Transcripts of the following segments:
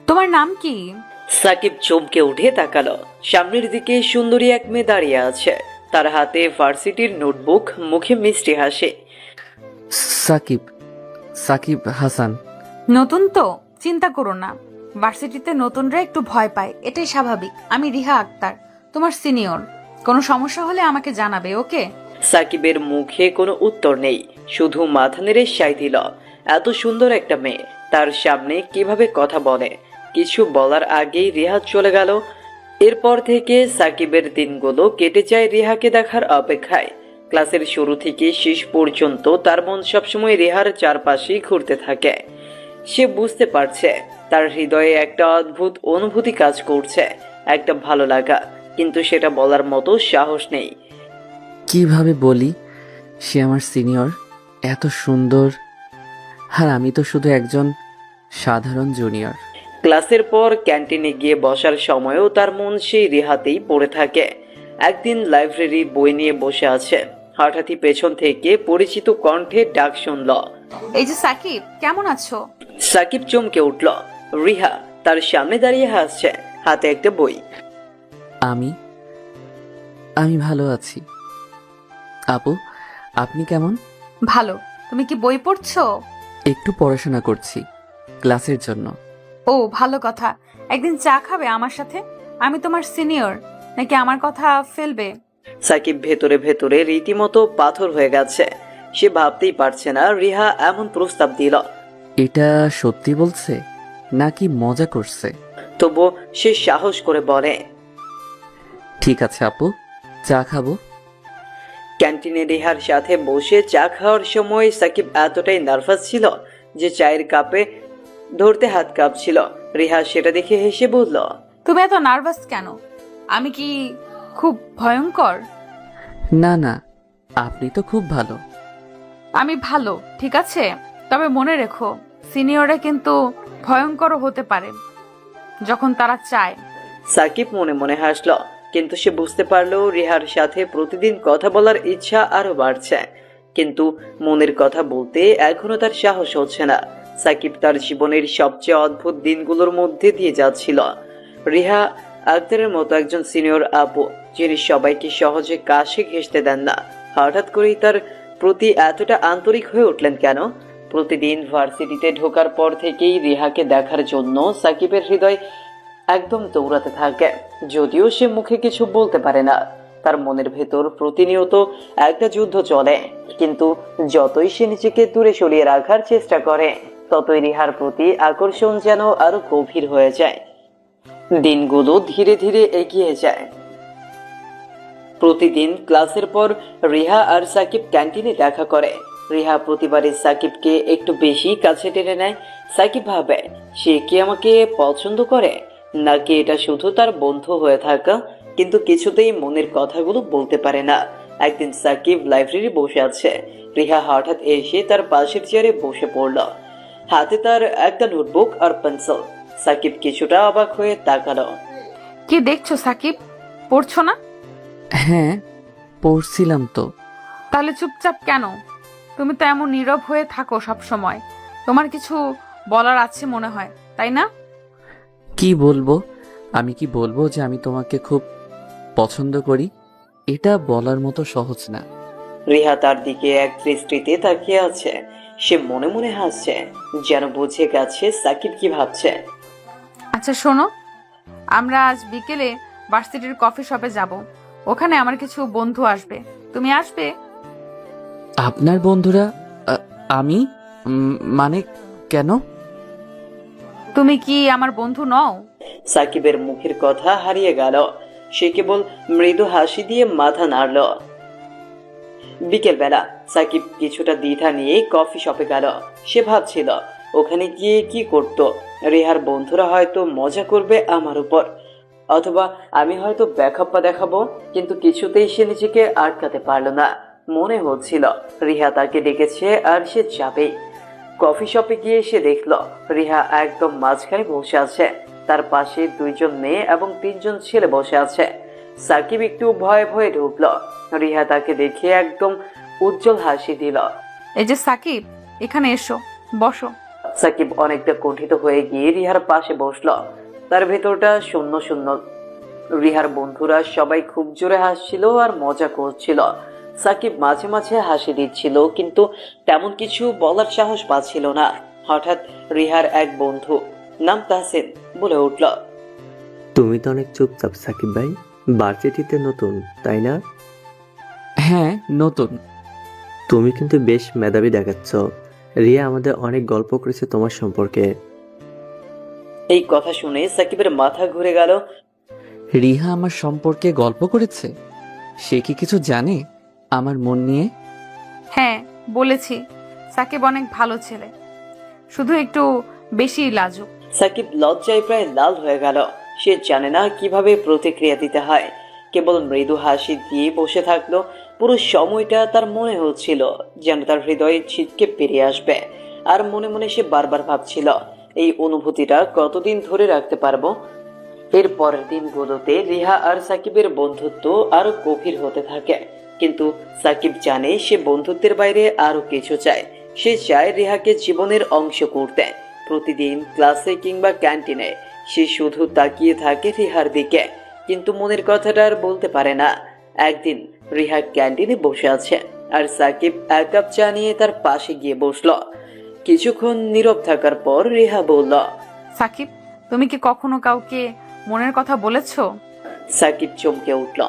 তোমার নাম কি? সাকিব চমকে উঠে তাকালো। সামনের দিকে সুন্দরী এক মেয়ে দাঁড়িয়ে আছে, তার হাতে ভার্সিটির নোটবুক, মুখে মিষ্টি হাসি। সাকিব, সাকিব হাসান। নতুন তো, চিন্তা করো না। ভার্সিটিতে নতুনরা একটু ভয় পায়, এটাই স্বাভাবিক। আমি রিহা আক্তার, তোমার সিনিয়র। কোনো সমস্যা হলে আমাকে জানাবে, ওকে? সাকিবের মুখে কোনো উত্তর নেই, শুধু মাথা নেড়ে সাই দিল। এত সুন্দর একটা মেয়ে তার সামনে কিভাবে কথা বলে? কিছু বলার আগেই রিহা চলে গেল। এরপর থেকে সাকিবের দিনগুলো কেটে যায় রিহাকে দেখার অপেক্ষায়। ক্লাসের শুরু থেকে শেষ পর্যন্ত তার মন সবসময় রিহার চারপাশেই ঘুরতে থাকে। সে বুঝতে পারছে তার হৃদয়ে একটা অদ্ভুত অনুভূতি কাজ করছে, একটা ভালো লাগা, কিন্তু সেটা বলার মতো সাহস নেই। কিভাবে বলি সে আমার সিনিয়র, এত সুন্দর, আর আমি তো শুধু একজন সাধারণ জুনিয়র। ক্লাসের পর ক্যান্টিনে গিয়ে বসার সময়ও তার মন সেই রিহাতেই পড়ে থাকে। একদিন লাইব্রেরি বই নিয়ে বসে আছে, হঠাৎই পেছন থেকে পরিচিত কণ্ঠে ডাক শুনল। এই যে সাকিব, কেমন আছো? সাকিব চমকে উঠল। রিহা তার সামনে দাঁড়িয়ে হাসছে, হাতে একটা বই। আমি আমি ভালো আছি। আপু, আপনি কেমন? ভালো। তুমি কি বই পড়ছো? একটু পড়াশোনা করছি ক্লাসের জন্য। ও, ভালো কথা। একদিন চা খাবে আমার সাথে? আমি তোমার সিনিয়র, নাকি আমার কথা ফেলবে? সাকিব ভেতরে ভেতরে রীতিমতো পাথর হয়ে গেছে। সে ভাবতেই পারছে না রিহা এমন প্রস্তাব দিল। এটা সত্যি বলছে নাকি মজা করছে? তবু সে সাহস করে বলে, ঠিক আছে আপু, চা খাবো। ক্যান্টিনে রিহার সাথে বসে চা খাওয়ার সময় সাকিব এতটাই নার্ভাস ছিল যে চায়ের কাপে ধরতে হাত কাঁপছিল। রিহা সেটা দেখে হেসে বলল, তুমি এত নার্ভাস কেন? আমি কি খুব ভয়ঙ্কর? না না, আপনি তো খুব ভালো। আমি ভালো, ঠিক আছে। তবে মনে রেখো, সিনিয়ররা কিন্তু ভয়ঙ্করও হতে পারে যখন তারা চায়। সাকিব মনে মনে হাসল, কিন্তু সে বুঝতে পারলো রিহার সাথে প্রতিদিন কথা বলার ইচ্ছা আরো বাড়ছে, কিন্তু মনের কথা বলতে এখনো তার সাহস হচ্ছে না। সাকিব তার জীবনের সবচেয়ে অদ্ভুত দিনগুলোর মধ্যে দিয়ে যাচ্ছিল। রিহা আক্তারের মতো একজন সিনিয়র আপু, যিনি সবাইকে সহজে কাছে ঘেঁষতে দেন না, হঠাৎ করেই তার প্রতি এতটা আন্তরিক হয়ে উঠলেন কেন? প্রতিদিন ভার্সিটিতে ঢোকার পর থেকেই রিহাকে দেখার জন্য সাকিবের হৃদয় একদম দৌড়াতে থাকে। যদিও সে মুখে কিছু বলতে পারে না, তার মনের ভেতর প্রতিনিয়ত একটা যুদ্ধ চলে। কিন্তু যতই সে নিজেকে দূরে সরিয়ে রাখার চেষ্টা করে, ততই রিহার প্রতি আকর্ষণ যেন আরো গভীর হয়ে যায়। দিনগুলো ধীরে ধীরে এগিয়ে যায়। প্রতিদিন ক্লাসের পর রিহা আর সাকিব ক্যান্টিনে দেখা করে। রিহা প্রতিবারই সাকিবকে একটু বেশি কাছে টেনে নেয়। সাকিব ভাবে, সে কি আমাকে পছন্দ করে, নাকি এটা শুধু তার বন্ধু হয়ে থাকা, কিন্তু কিছুতেই মনের কথাগুলো বলতে পারে না। একদিন সাকিব লাইব্রেরি বসে আছে, রিহা হঠাৎ এসে তার পাশের চেয়ারে বসে পড়ল, হাতে তার একটা নোটবুক আর পেন্সিল। সাকিব কিছুটা অবাক হয়ে তাকালো। কি দেখছো সাকিব, পড়ছো না? হ্যাঁ, পড়ছিলাম তো। তাহলে চুপচাপ কেন? তুমি তো এমন নীরব হয়ে থাকো সব সময়। তোমার কিছু বলার আছে মনে হয়, তাই না? কি বলবো? আমি কি বলবো যে আমি তোমাকে খুব পছন্দ করি? এটা বলার মতো সহজ না। রিহা তার দিকে এক দৃষ্টিতে তাকিয়ে আছে। সে মনে মনে হাসছে, যেন বুঝে গেছে সাকিব কি ভাবছে। আচ্ছা শোনো, আমরা আজ বিকেলে ভার্সিটির কফি শপে যাব। ওখানে আমার কিছু বন্ধু আসবে, তুমি আসবে? আপনার বন্ধুরা? আমি? মানে কেন? তুমি কি আমার বন্ধু নও? সাকিবের মুখের কথা হারিয়ে গেল। সে কেবল মৃদু হাসি দিয়ে মাথা নাড়ল। বিকেল বেলা সাকিব কিছুটা দ্বিধা নিয়ে কফি শপে গেল। সে ভাবছিল ওখানে গিয়ে কি করত। রিহার বন্ধুরা হয়তো মজা করবে আমার উপর, অথবা আমি হয়তো ব্যাকআপা দেখাবো, কিন্তু কিছুতেই সে নিজেকে আটকাতে পারল না। মনে হচ্ছিল রিহা তাকে ডেকেছে আর সে যাবেই। কফি শপে গিয়ে সে দেখল রিহা একদম মাঝখানে বসে আছে, তার পাশে দুইজন মেয়ে এবং তিনজন ছেলে বসে আছে। সাকিব একটু ভয়ে ভয়ে ঢুকল। রিহা তাকে দেখে একদম উজ্জ্বল হাসি দিল। এই যে সাকিব, এখানে এসো, বসো। সাকিব অনেকটা কুণ্ঠিত হয়ে গিয়ে রিহার পাশে বসলো। তার ভেতরটা শূন্য শূন্য। রিহার বন্ধুরা সবাই খুব জোরে হাসছিল আর মজা করছিল। সাকিব মাঝে মাঝে হাসি দিচ্ছিল, কিন্তু তেমন কিছু বলার সাহস পাচ্ছিল না। হঠাৎ রিহার এক বন্ধু, নাম তাহসিন, বলে উঠল, তুমি তো অনেক চুপচাপ সাকিব ভাই। ভার্সিটিতে নতুন তাই না? হ্যাঁ, নতুন। তুমি কিন্তু বেশ মেধাবী দেখাচ্ছ। রিয়া আমাদের অনেক গল্প করেছে তোমার সম্পর্কে। এই কথা শুনে সাকিবের মাথা ঘুরে গেল। রিহা আমার সম্পর্কে গল্প করেছে? সে কি কিছু জানে আমার মন নিয়ে? হ্যাঁ, বলেছি, সাকিব অনেক ভালো ছেলে, শুধু একটু বেশি লাজুক। সাকিব লজ্জায় প্রায় লাল হয়ে গেল। সে জানে না কিভাবে প্রতিক্রিয়া দিতে হয়। কেবল মৃদু হাসি দিয়ে বসে থাকলো। পুরো সময়টা তার মনে হচ্ছিল যেন তার হৃদয়ে ছিটকে বেরিয়ে আসবে। আর মনে মনে সে বারবার ভাবছিল, এই অনুভূতিটা কতদিন ধরে রাখতে পারবো। এর পরের দিনগুলোতে রিহা আর সাকিবের বন্ধুত্ব আরো গভীর হতে থাকে। কিন্তু সাকিব জানে সে বন্ধুত্বের বাইরে আরো কিছু চায়। সে চায় রিহাকে জীবনের অংশ করতে। প্রতিদিন ক্লাসে কিংবা ক্যান্টিনে সে শুধু তাকিয়ে থাকে রিহার দিকে, কিন্তু মনের কথাটা আর বলতে পারে না। একদিন রিহা ক্যান্টিনে বসে আছে আর সাকিব এক কাপ চা নিয়ে তার পাশে গিয়ে বসলো। কিছুক্ষণ নীরব থাকার পর রিহা বলল, সাকিব, তুমি কি কখনো কাউকে মনের কথা বলেছো? সাকিব চমকে উঠল।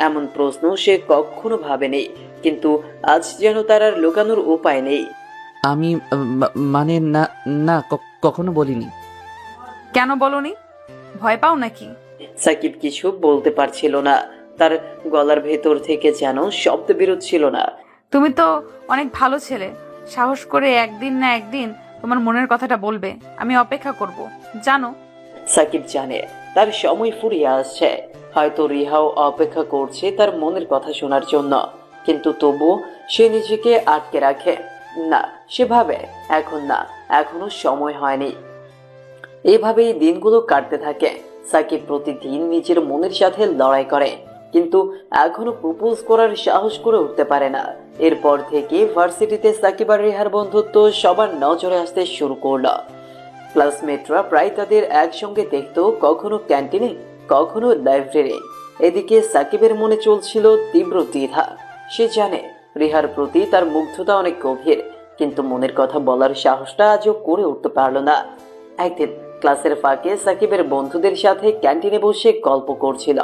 এমন প্রশ্ন সে কখনো ভাবেনি, কিন্তু আজ যেন তার আর লুকানোর উপায় নেই। আমি মানে না, না, কখনো বলিনি। কেন বলনি? ভয় পাও নাকি? সাকিব কিছু বলতে পারছিল না। তার গলার ভেতর থেকে যেন শব্দ বেরোচ্ছিল না। তুমি তো অনেক ভালো ছেলে, সাহস করে একদিন না একদিন তোমার মনের কথাটা বলবে। আমি অপেক্ষা করব, জানো। সাকিব জানে তার সময় ফুরিয়ে আসছে। হয়তো রিহাও অপেক্ষা করছে তার মনের কথা শোনার জন্য, কিন্তু তবুও সে নিজেকে আটকে রাখে। না, সে ভাবে এখন না, এখনো সময় হয়নি। এভাবেই দিনগুলো কাটতে থাকে। সাকিব প্রতিদিন নিজের মনের সাথে লড়াই করে, কিন্তু এখনো প্রপোজ করার সাহস করে উঠতে পারে না। এরপর থেকে ভার্সিটিতে সাকিব আর রিহার বন্ধুত্ব সবার নজরে আসতে শুরু করলো। ক্লাসমেটরা প্রায় তাদের একসঙ্গে দেখতো, কখনো ক্যান্টিনে, কখনো লাইব্রেরি। এদিকে সাকিবের মনে চলছিল তীব্র দ্বিধা। সে জানে রিহার প্রতি তার মুগ্ধতা অনেক গভীর, কিন্তু মনের কথা বলার সাহসটা আজও করে উঠতে পারলো না। একদিন ক্লাসের ফাঁকে সাকিবের বন্ধুদের সাথে ক্যান্টিনে বসে গল্প করছিল।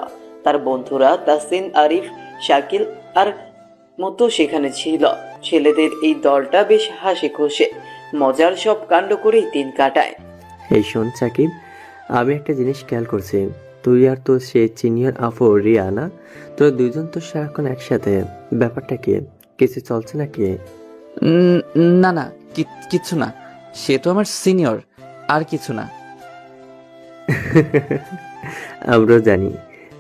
তার বন্ধুরা তাসিন, আরিফ, শাকিল আর মতো সেখানে ছিল। ছেলেদের এই দলটা বেশ হাসি খুশি, মজার সব কাণ্ড করেই দিন কাটায়। এই শোন সাকিব, আমি একটা জিনিস খেয়াল করছি। তুই আর তোর সে সিনিয়র আফু রিয়া না, তোরা দুইজন তো সারাক্ষণ একসাথে। ব্যাপারটা কি? কিছু চলছে নাকি? না না, কিচ্ছু না। সে তো আমার সিনিয়র, আর কিছু না। আমরাও জানি,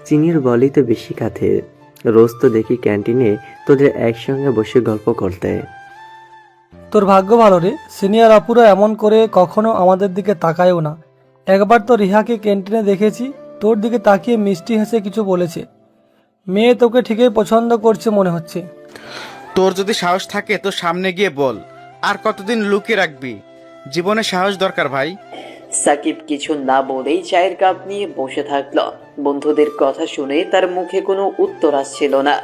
সিনিয়র বলেই তো বেশি কাছে। রোজ তো দেখি ক্যান্টিনে তোদের একসঙ্গে বসে গল্প করতে। তোর ভাগ্য ভালো রে, সিনিয়র আপুরা এমন করে কখনো আমাদের দিকে তাকায়ও না। একবার তো রিহাকে ক্যান্টিনে দেখেছি, তোর দিকে তাকিয়ে মিষ্টি হেসে কিছু বলেছে। মেয়ে তোকে ঠিকই পছন্দ করছে মনে হচ্ছে। তোর যদি সাহস থাকে তো সামনে গিয়ে বল। আর কতদিন লুকিয়ে রাখবি? জীবনে সাহস দরকার ভাই। সাকিব কিছু না বলেই চায়ের কাপ নিয়ে বসে থাকলো। বন্ধুদের কথা শুনে তার মুখে কোনো উত্তর আসছিল না।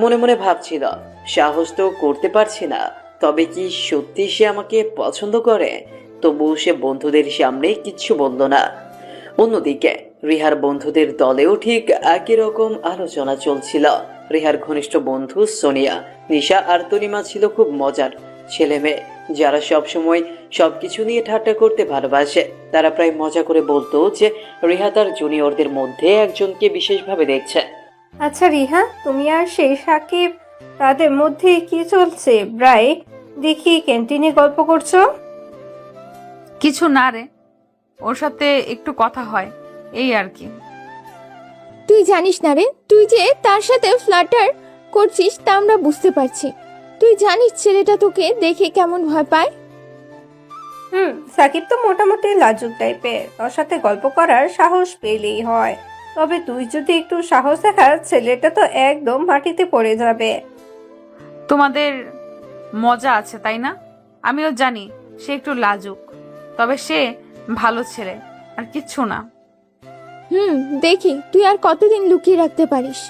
মনে মনে ভাবছিল, সাহস তো করতে পারছি না, তবে কি সত্যি সে আমাকে পছন্দ করে? তবুও সে বন্ধুদের সামনে কিচ্ছু বলল না। অন্যদিকে রিহার বন্ধুদের দলেও ঠিক একই রকম আলোচনা চলছিল। রিহার ঘনিষ্ঠ বন্ধু সোনিয়া, নিশা আর তনিমা ছিল খুব মজার ছেলে মেয়ে, যারা সবসময় সবকিছু নিয়ে ঠাট্টা করতে ভালোবাসে। তারা প্রায় মজা করে বলতো যে রিহা তার জুনিয়রদের মধ্যে একজনকে বিশেষভাবে দেখছে। আচ্ছা রিহা, তুমি আর সেই সাকিব, তাদের মধ্যে কি চলছে? প্রায় দেখি ক্যান্টিনে গল্প করছো। কিছু না রে, ওর সাথে একটু কথা হয়, এই আর কি। তুই জানিস না রে, তুই যে তার সাথে ফ্লার্টার করছিস তা আমরা বুঝতে পারছি। তুই জানিস ছেলেটা তোকে দেখে কেমন ভয় পায়। সাকিব তো মোটামুটি লাজুক টাইপের, তোর সাথে গল্প করার সাহস পেলেই হয়। তবে তুই যদি একটু সাহস দেখাস, ছেলেটা তো একদম মাটিতে পড়ে যাবে। তোমাদের মজা আছে তাই না? আমিও জানি সে একটু লাজুক, তবে সে ভালো ছেলে, আর কিচ্ছু না। দেখি তুই আর কতদিন লুকিয়ে রাখতে পারিস।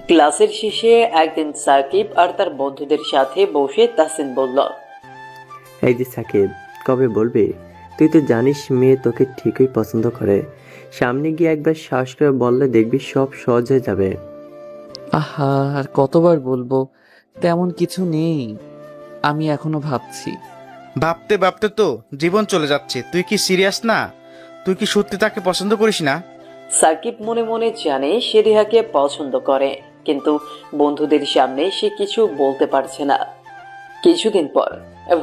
ক্লাসের শেষে একদিন সাকিব আর তার বন্ধুদের সাথে বসে তাসিন বলল, এই যে সাকিব, কবে বলবি? তুই তো জানিস মেয়ে তোকে ঠিকই পছন্দ করে। সামনে গিয়ে একবার সাহস করে বললে দেখবি সব সহজ হয়ে যাবে। আহা, আর কতবার বলবো, তেমন কিছু নেই। আমি এখনো ভাবছি। ভাবতে ভাবতে তো জীবন চলে যাচ্ছে। তুই কি সিরিয়াস না? তুই কি সত্যি তাকে পছন্দ করিস না? সাকিব মনে মনে জানে সে রিহাকে পছন্দ করে, কিন্তু বন্ধুদের সামনে সে কিছু বলতে পারছে না। কিছুদিন পর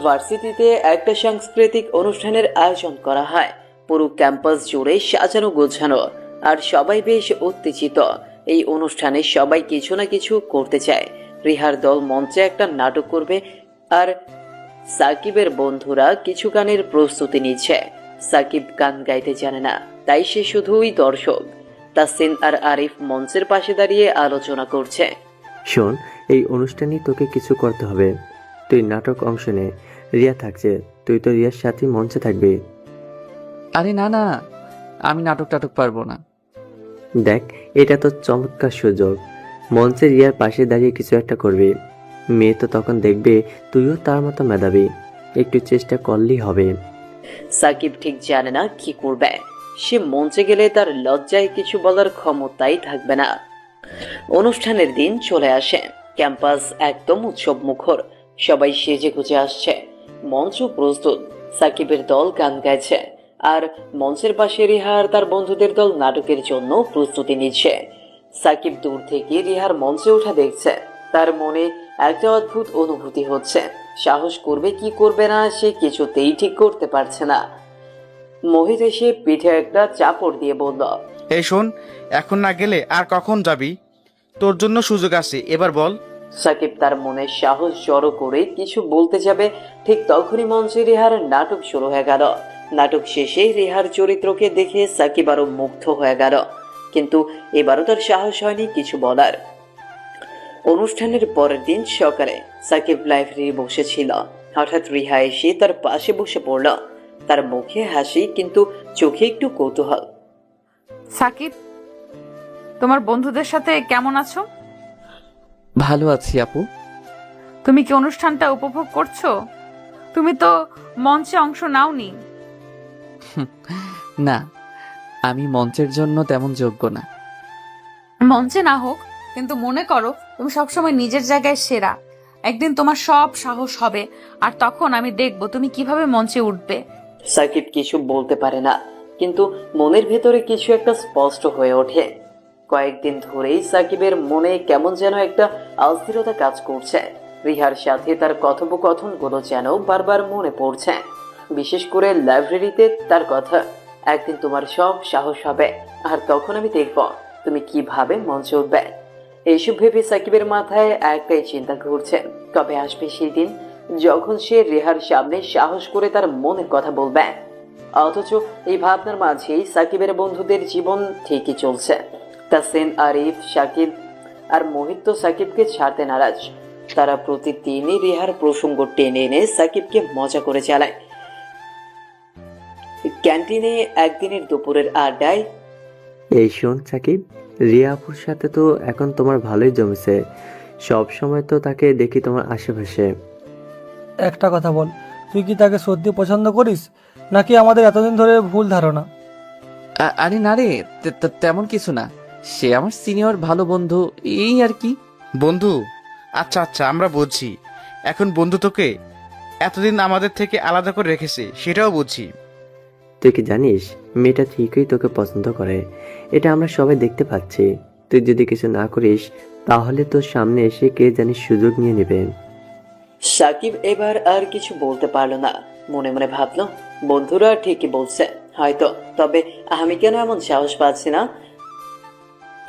ভার্সিটিতে একটা সাংস্কৃতিক অনুষ্ঠানের আয়োজন করা হয়। পুরো ক্যাম্পাস জুড়ে সাজানো গোছানো, আর সবাই বেশ উত্তেজিত। এই অনুষ্ঠানে সবাই কিছু না কিছু করতে চায়। রিহার দল মঞ্চে একটা নাটক করবে, আর সাকিবের বন্ধুরা কিছু গানের প্রস্তুতি নিচ্ছে। সাকিব গান গাইতে জানে না, তাই সে শুধুই দর্শক। তাসিন আর আরিফ মঞ্চের পাশে দাঁড়িয়ে আলোচনা করছে। শোন, এই অনুষ্ঠানে তোকে কিছু করতে হবে। তুই নাটক অংশ নে, রিয়া থাকছে, তুই তো রিয়ার সাথে মঞ্চে থাকবি। আরে না না, আমি নাটক টাটক পারবো না। দেখ, এটা তো চমৎকার সুযোগ। মঞ্চে রিয়ার পাশে দাঁড়িয়ে কিছু একটা করবি। মেয়ে তো তখন দেখবে তুইও তার মতো মেধাবী। একটু চেষ্টা করলেই হবে। সাকিব ঠিক জানে না কি করবে। সে মঞ্চে গেলে তার লজ্জায় কিছু বলার ক্ষমতাই থাকবে না। অনুষ্ঠানের দিন চলে আসে। ক্যাম্পাস একদম উৎসব মুখর, সবাই সেজে গুজে আসছে। মঞ্চ প্রস্তুত, সাকিবের দল গান গাইছে, আর মঞ্চের পাশে রিহা আর তার বন্ধুদের দল নাটকের জন্য প্রস্তুতি নিচ্ছে। সাকিব দূর থেকে রিহার মঞ্চে ওঠা দেখছে। তার মনে একটা অদ্ভুত অনুভূতি হচ্ছে। সাহস করবে কি করবে না সে কিছুতেই ঠিক করতে পারছে না। মোহিত এসে পিঠে একটা চাপড় দিয়ে বলল, এই শোন, এখন না গেলে আর কখন যাবি? তোর জন্য সুযোগ আছে, এবার বল। সাকিব তার মনে সাহস জড়ো করে কিছু বলতে যাবে, ঠিক তখনই মঞ্চে রিহার নাটক শুরু হয়ে গেল। নাটক শেষে রিহার চরিত্রকে দেখে সাকিব আরো মুগ্ধ হয়ে গেল, কিন্তু এবারও তার সাহস হয়নি কিছু বলার। অনুষ্ঠানের পরের দিন সকালে সাকিব লাইব্রেরি বসেছিল। হঠাৎ রিহা এসে তার পাশে বসে পড়ল। তার মুখে হাসি, কিন্তু চোখে একটু কৌতূহল। সাকিব, তোমার বন্ধুদের সাথে কেমন আছো? ভালো আছি আপু। তুমি কি অনুষ্ঠানটা উপভোগ করছো? তুমি তো মঞ্চে অংশ নাওনি। না, আমি মঞ্চের জন্য তেমন যোগ্য না। মঞ্চে না হোক, কিন্তু মনে করো তুমি সবসময় নিজের জায়গায় সেরা। একদিন তোমার সব সাহস হবে, আর তখন আমি দেখবো তুমি কিভাবে মঞ্চে উঠবে। সাকিব কিছু বলতে পারে না, কিন্তু মনের ভেতরে কিছু একটা স্পষ্ট হয়ে ওঠে। কয়েকদিন ধরেই সাকিবের মনে কেমন যেন একটা অস্থিরতা কাজ করছে। রিহার সাথে তার কথোপকথনগুলো যেন বারবার মনে পড়ছে, বিশেষ করে লাইব্রেরিতে তার কথা। একদিন তোমার সব সাহস হবে, আর তখন আমি দেখব তুমি কিভাবে মঞ্চে উঠবে। এইসব ভেবে সাকিবের মাথায় একটাই চিন্তা ঘুরছে, কবে আসবে সেই দিন যখন সে রেহার সামনে সাহস করে তার মনের কথা বলবে। অথচ এই ভাবনার মাঝেই সাকিবের বন্ধুদের জীবন ঠিকই চলছে। তাসিন, আরিফ, সাকিব আর মোহিত তো সাকিবকে ছাড়তে নারাজ। তারা প্রতিদিনই রেহার প্রসঙ্গ টেনে এনে সাকিবকে মজা করে চালায়। ক্যান্টিনে একদিনের দুপুরের আড্ডায়, এই শোন সাকিব, রিয়া আপুর সাথে তো এখন তোমার ভালোই জমেছে। সব সময় তো তাকে দেখি তোমার আশেপাশে। একটা কথা বল, তুই কি তাকে সত্যি পছন্দ করিস, নাকি আমাদের এতদিন ধরে ভুল ধারণা? আরে না রে, তেমন কিছু না। সে আমার সিনিয়র ভালো বন্ধু, এই আর কি। বন্ধু? আচ্ছা আচ্ছা, আমরা বুঝছি। এখন বন্ধু তোকে এতদিন আমাদের থেকে আলাদা করে রেখেছে, সেটাও বুঝছি। তুই কি জানিস মেয়েটা ঠিকই তোকে পছন্দ করে? এটা আমরা সবাই দেখতে পাচ্ছি। তুই যদি কিছু না করিস তাহলে তোর সামনে এসে কে জানিস সুযোগ নিয়ে নেবে। সাকিব এবার আর কিছু বলতে পারলো না। মনে মনে ভাবলো, বন্ধুরা ঠিকই বলছে হয়তো, তবে আমি কেন এমন সাহস পাচ্ছি না।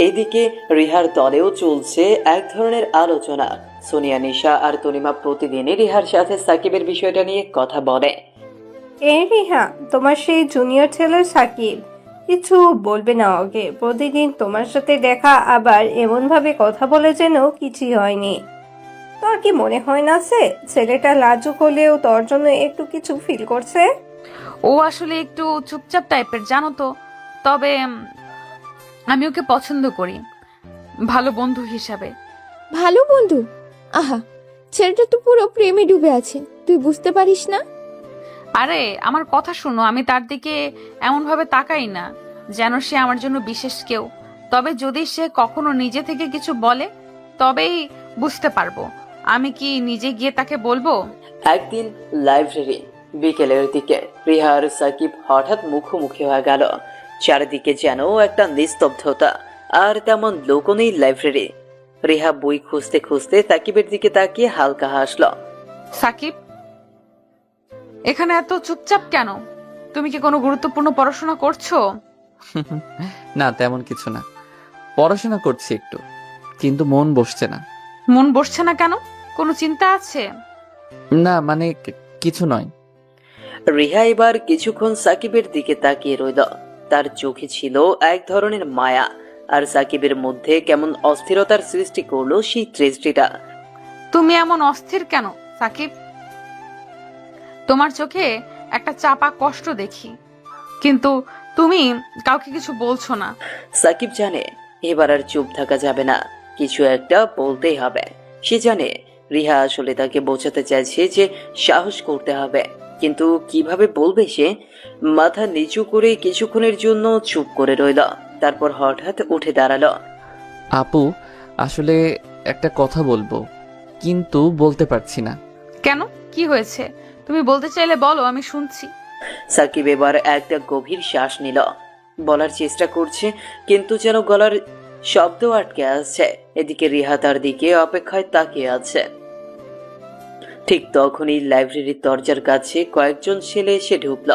এদিকে রিহার দলেও চলছে এক ধরনের আলোচনা। সোনিয়া, নিশা আর তনিমা প্রতিদিনই রিহার সাথে সাকিবের বিষয়টা নিয়ে কথা বলে। এই রিহা, তোমার সেই জুনিয়র ছেলে সাকিব কিছু বলবে না ওকে? প্রতিদিন তোমার সাথে দেখা, আবার এমন ভাবে কথা বলে যেন কিছুই হয়নি। তোর কি মনে হয় না ছেলেটা লাজুক হলেও তোর জন্য একটু কিছু ফিল করছে? ও আসলে একটু চুপচাপ টাইপের জানো তো, তবে আমি ওকে পছন্দ করি ভালো বন্ধু হিসাবে। ভালো বন্ধু? আহা, ছেলেটা তো পুরো প্রেমে ডুবে আছে, তুই বুঝতে পারিস না? আরে আমার কথা শোনো, আমি তার দিকে এমন ভাবে তাকাই না যেন সে আমার জন্য বিশেষ কেউ। তবে যদি সে কখনো নিজে থেকে কিছু বলে তবেই বুঝতে পারবো। আমি কি নিজে গিয়ে তাকে বলবো? একদিন লাইব্রেরি বিকেলের দিকে রিহা আর সাকিব হঠাৎ মুখোমুখি হয়ে গেল। চারিদিকে যেন একটা নিস্তব্ধতা, আর তেমন লোকও নেই লাইব্রেরি। রিহা বই খুঁজতে খুঁজতে সাকিবের দিকে তাকিয়ে হালকা হাসল। সাকিব, এখানে এত চুপচাপ কেন? তুমি কি কোনো গুরুত্বপূর্ণ পড়াশোনা করছো? না, তেমন কিছু না। পড়াশোনা করছি একটু, কিন্তু মন বসছে না। মন বসছে না কেন? কোনো চিন্তা আছে? না মানে কিছু নয়। রিহা এবার কিছুক্ষণ সাকিবের দিকে তাকিয়ে রইল। তার চোখে ছিল এক ধরনের মায়া, আর সাকিবের মধ্যে কেমন অস্থিরতার সৃষ্টি করলো সেই দৃষ্টিটা। তুমি এমন অস্থির কেন সাকিব? তোমার চোখে একটা চাপা কষ্ট দেখি, কিন্তু তুমি কাউকে কিছু বলছো না। সাকিব জানে এবার আর চুপ থাকা যাবে না, কিছু একটা বলতেই হবে। সে জানে রিহা আসলে তাকে বোঝাতে চাইছে যে সাহস করতে হবে, কিন্তু কিভাবে বলবে সে? মাথা নিচু করে কিছুক্ষণের জন্য চুপ করে রইল, তারপর হঠাৎ উঠে দাঁড়ালো। আপু, আসলে একটা কথা বলবো, কিন্তু বলতে পারছি না। কেন, কি হয়েছে? তুমি বলতে চাইলে বলো, আমি শুনছি। সাকিব এবার একটা গভীর শ্বাস নিল, বলার চেষ্টা করছে কিন্তু যেন গলার শব্দ আটকে আসছে। এদিকে রিহা তার দিকে অপেক্ষায় তাকিয়ে আছে। ঠিক তখনই লাইব্রেরির দরজার কাছে কয়েকজন ছেলে এসে ঢুকল।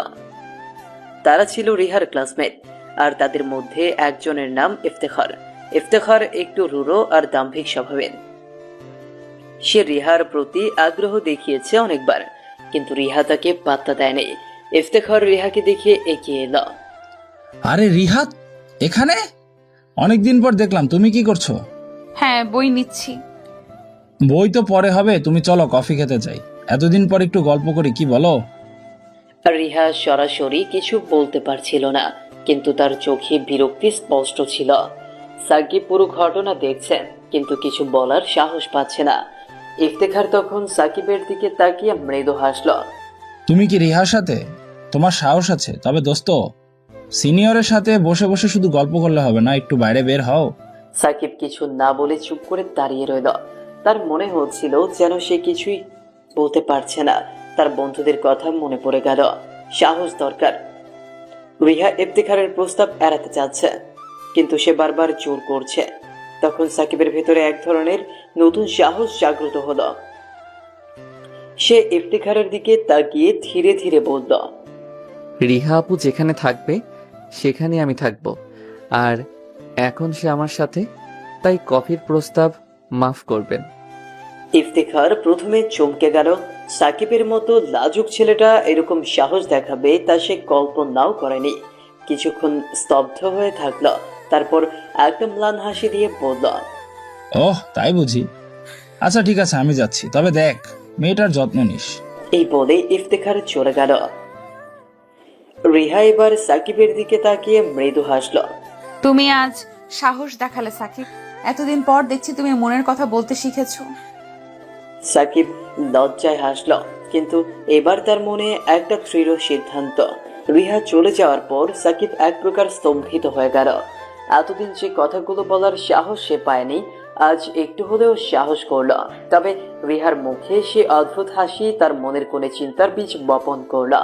তারা ছিল রিহার ক্লাসমেট, আর তাদের মধ্যে একজনের নাম ইফতেখার। ইফতেখার একটু রূঢ় আর দাম্ভিক স্বভাবের। সে রিহার প্রতি আগ্রহ দেখিয়েছে অনেকবার, কিন্তু রিহা তাকে পাত্তা দেয়নি। ইফতেখার রিহাকে দেখে এগিয়ে এলো। আরে রিহাত, এখানে অনেকদিন পর দেখলাম, তুমি কি করছো? হ্যাঁ, বই নিচ্ছি। বই তো পরে হবে, তুমি চলো কফি খেতে যাই। এতদিন পর একটু গল্প করি, কি বলো? রিহা সরাসরি কিছু বলতে পারছিল না, কিন্তু তার চোখে বিরক্তি স্পষ্ট ছিল। সাকিব পুরো ঘটনা দেখছেন, কিন্তু কিছু বলার সাহস পাচ্ছে না। ইফতেখার তখন সাকিবের দিকে তাকিয়ে মৃদু হাসল। তুমি কি রিহার সাথে? তোমার সাহস আছে? তবে দোস্ত, সিনিয়রের সাথে বসে বসে শুধু গল্প করলে হবে না, একটু বাইরে বের হও। সাকিব কিছু না বলে চুপ করে দাঁড়িয়ে রইল। তার মনে হচ্ছিল যেন সে কিছুই বলতে পারছে না। তার বন্ধুদের কথা মনে পড়ে গেল। সাহস দরকার। রিহা ইফতেখারের প্রস্তাব এড়াতে চাচ্ছে, কিন্তু সে বারবার জোর করছে। তখন সাকিবের ভেতরে এক ধরনের নতুন সাহস জাগ্রত হলো। সে ইফতেখারের দিকে তাকিয়ে ধীরে ধীরে বলল, রিহা আপু যেখানে থাকবে সেখানে আমি থাকব, আর এখন সে আমার সাথে, তাই কফির প্রস্তাব মাফ করবেন। ইফতেখার প্রথমে চমকে গেল। সাকিবের মতো লাজুক ছেলেটা এরকম সাহস দেখাবে তা সে কল্পনাও করেনি। কিছুক্ষণ স্তব্ধ হয়ে থাকলো, তারপর একটা ম্লান হাসি দিয়ে বলল, ওহ তাই বুঝি? আচ্ছা ঠিক আছে, আমি যাচ্ছি, তবে দেখ মেয়েটার যত্ন নিস। এই বলে ইফতেখার চলে গেল। রিহা এবার সাকিবের দিকে তাকিয়ে মৃদু হাসলো। তুমি আজ সাহস দেখালে সাকিব। এতদিন পর দেখছি তুমি মনের কথা বলতে শিখেছো। সাকিব লজ্জায় হাসল, কিন্তু এবার তার মনে একটা দৃঢ় সিদ্ধান্ত। রিহা চলে যাওয়ার পর সাকিব এক প্রকার স্তম্ভিত হয়ে গেল। এতদিন যে কথাগুলো বলার সাহস সে পায়নি, আজ একটু হলেও সাহস করল। তবে রিহার মুখে সে অদ্ভুত হাসি তার মনের কোণে চিন্তার বীজ বপন করল।